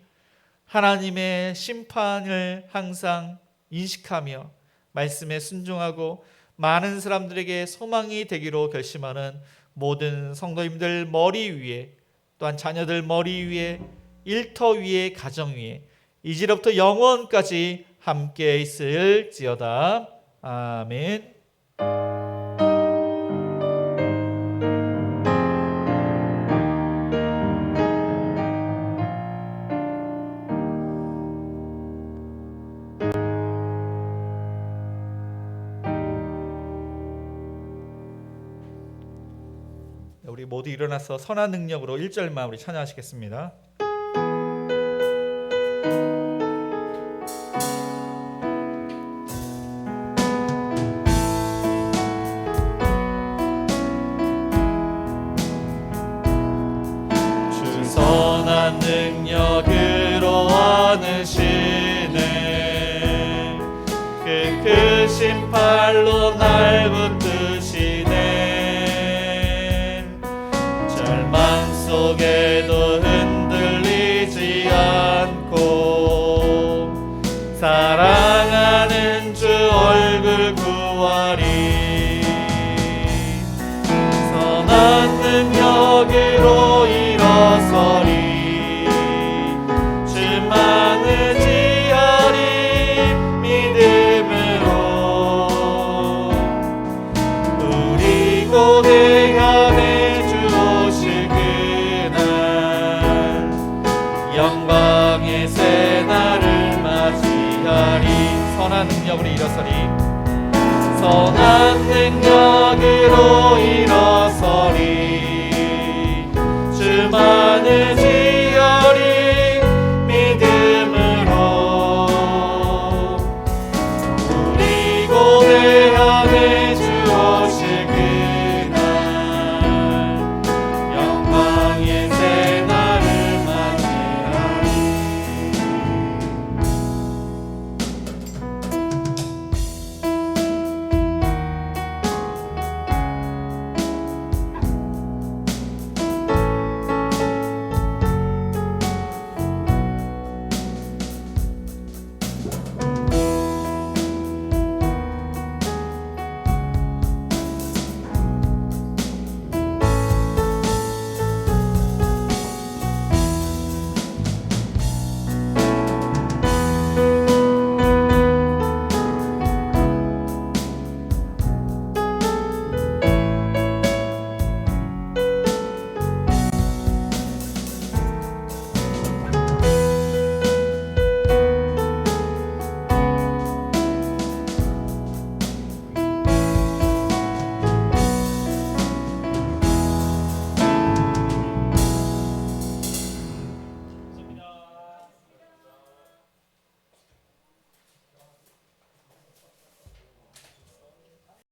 하나님의 심판을 항상 인식하며 말씀에 순종하고 많은 사람들에게 소망이 되기로 결심하는 모든 성도님들 머리 위에 또한 자녀들 머리 위에 일터 위에 가정 위에 이제로부터 영원까지 함께 있을지어다. 아멘. 우리 모두 일어나서 선한 능력으로 1절만 우리 찬양하시겠습니다. 주 선한 능력으로 안으시네 그 크신 팔로 날 붙드시네. 절망 속에도 흔들리지 않고 사랑하는 주 얼굴 구하리. 선한 능력으로 일어서리. 주만 의지하리 믿음으로. 우리 고대함에 주 오실 그날 영광의 새날을 맞이하리. 선한 능력으로 일어서리. 선한 능력으로 일어서리.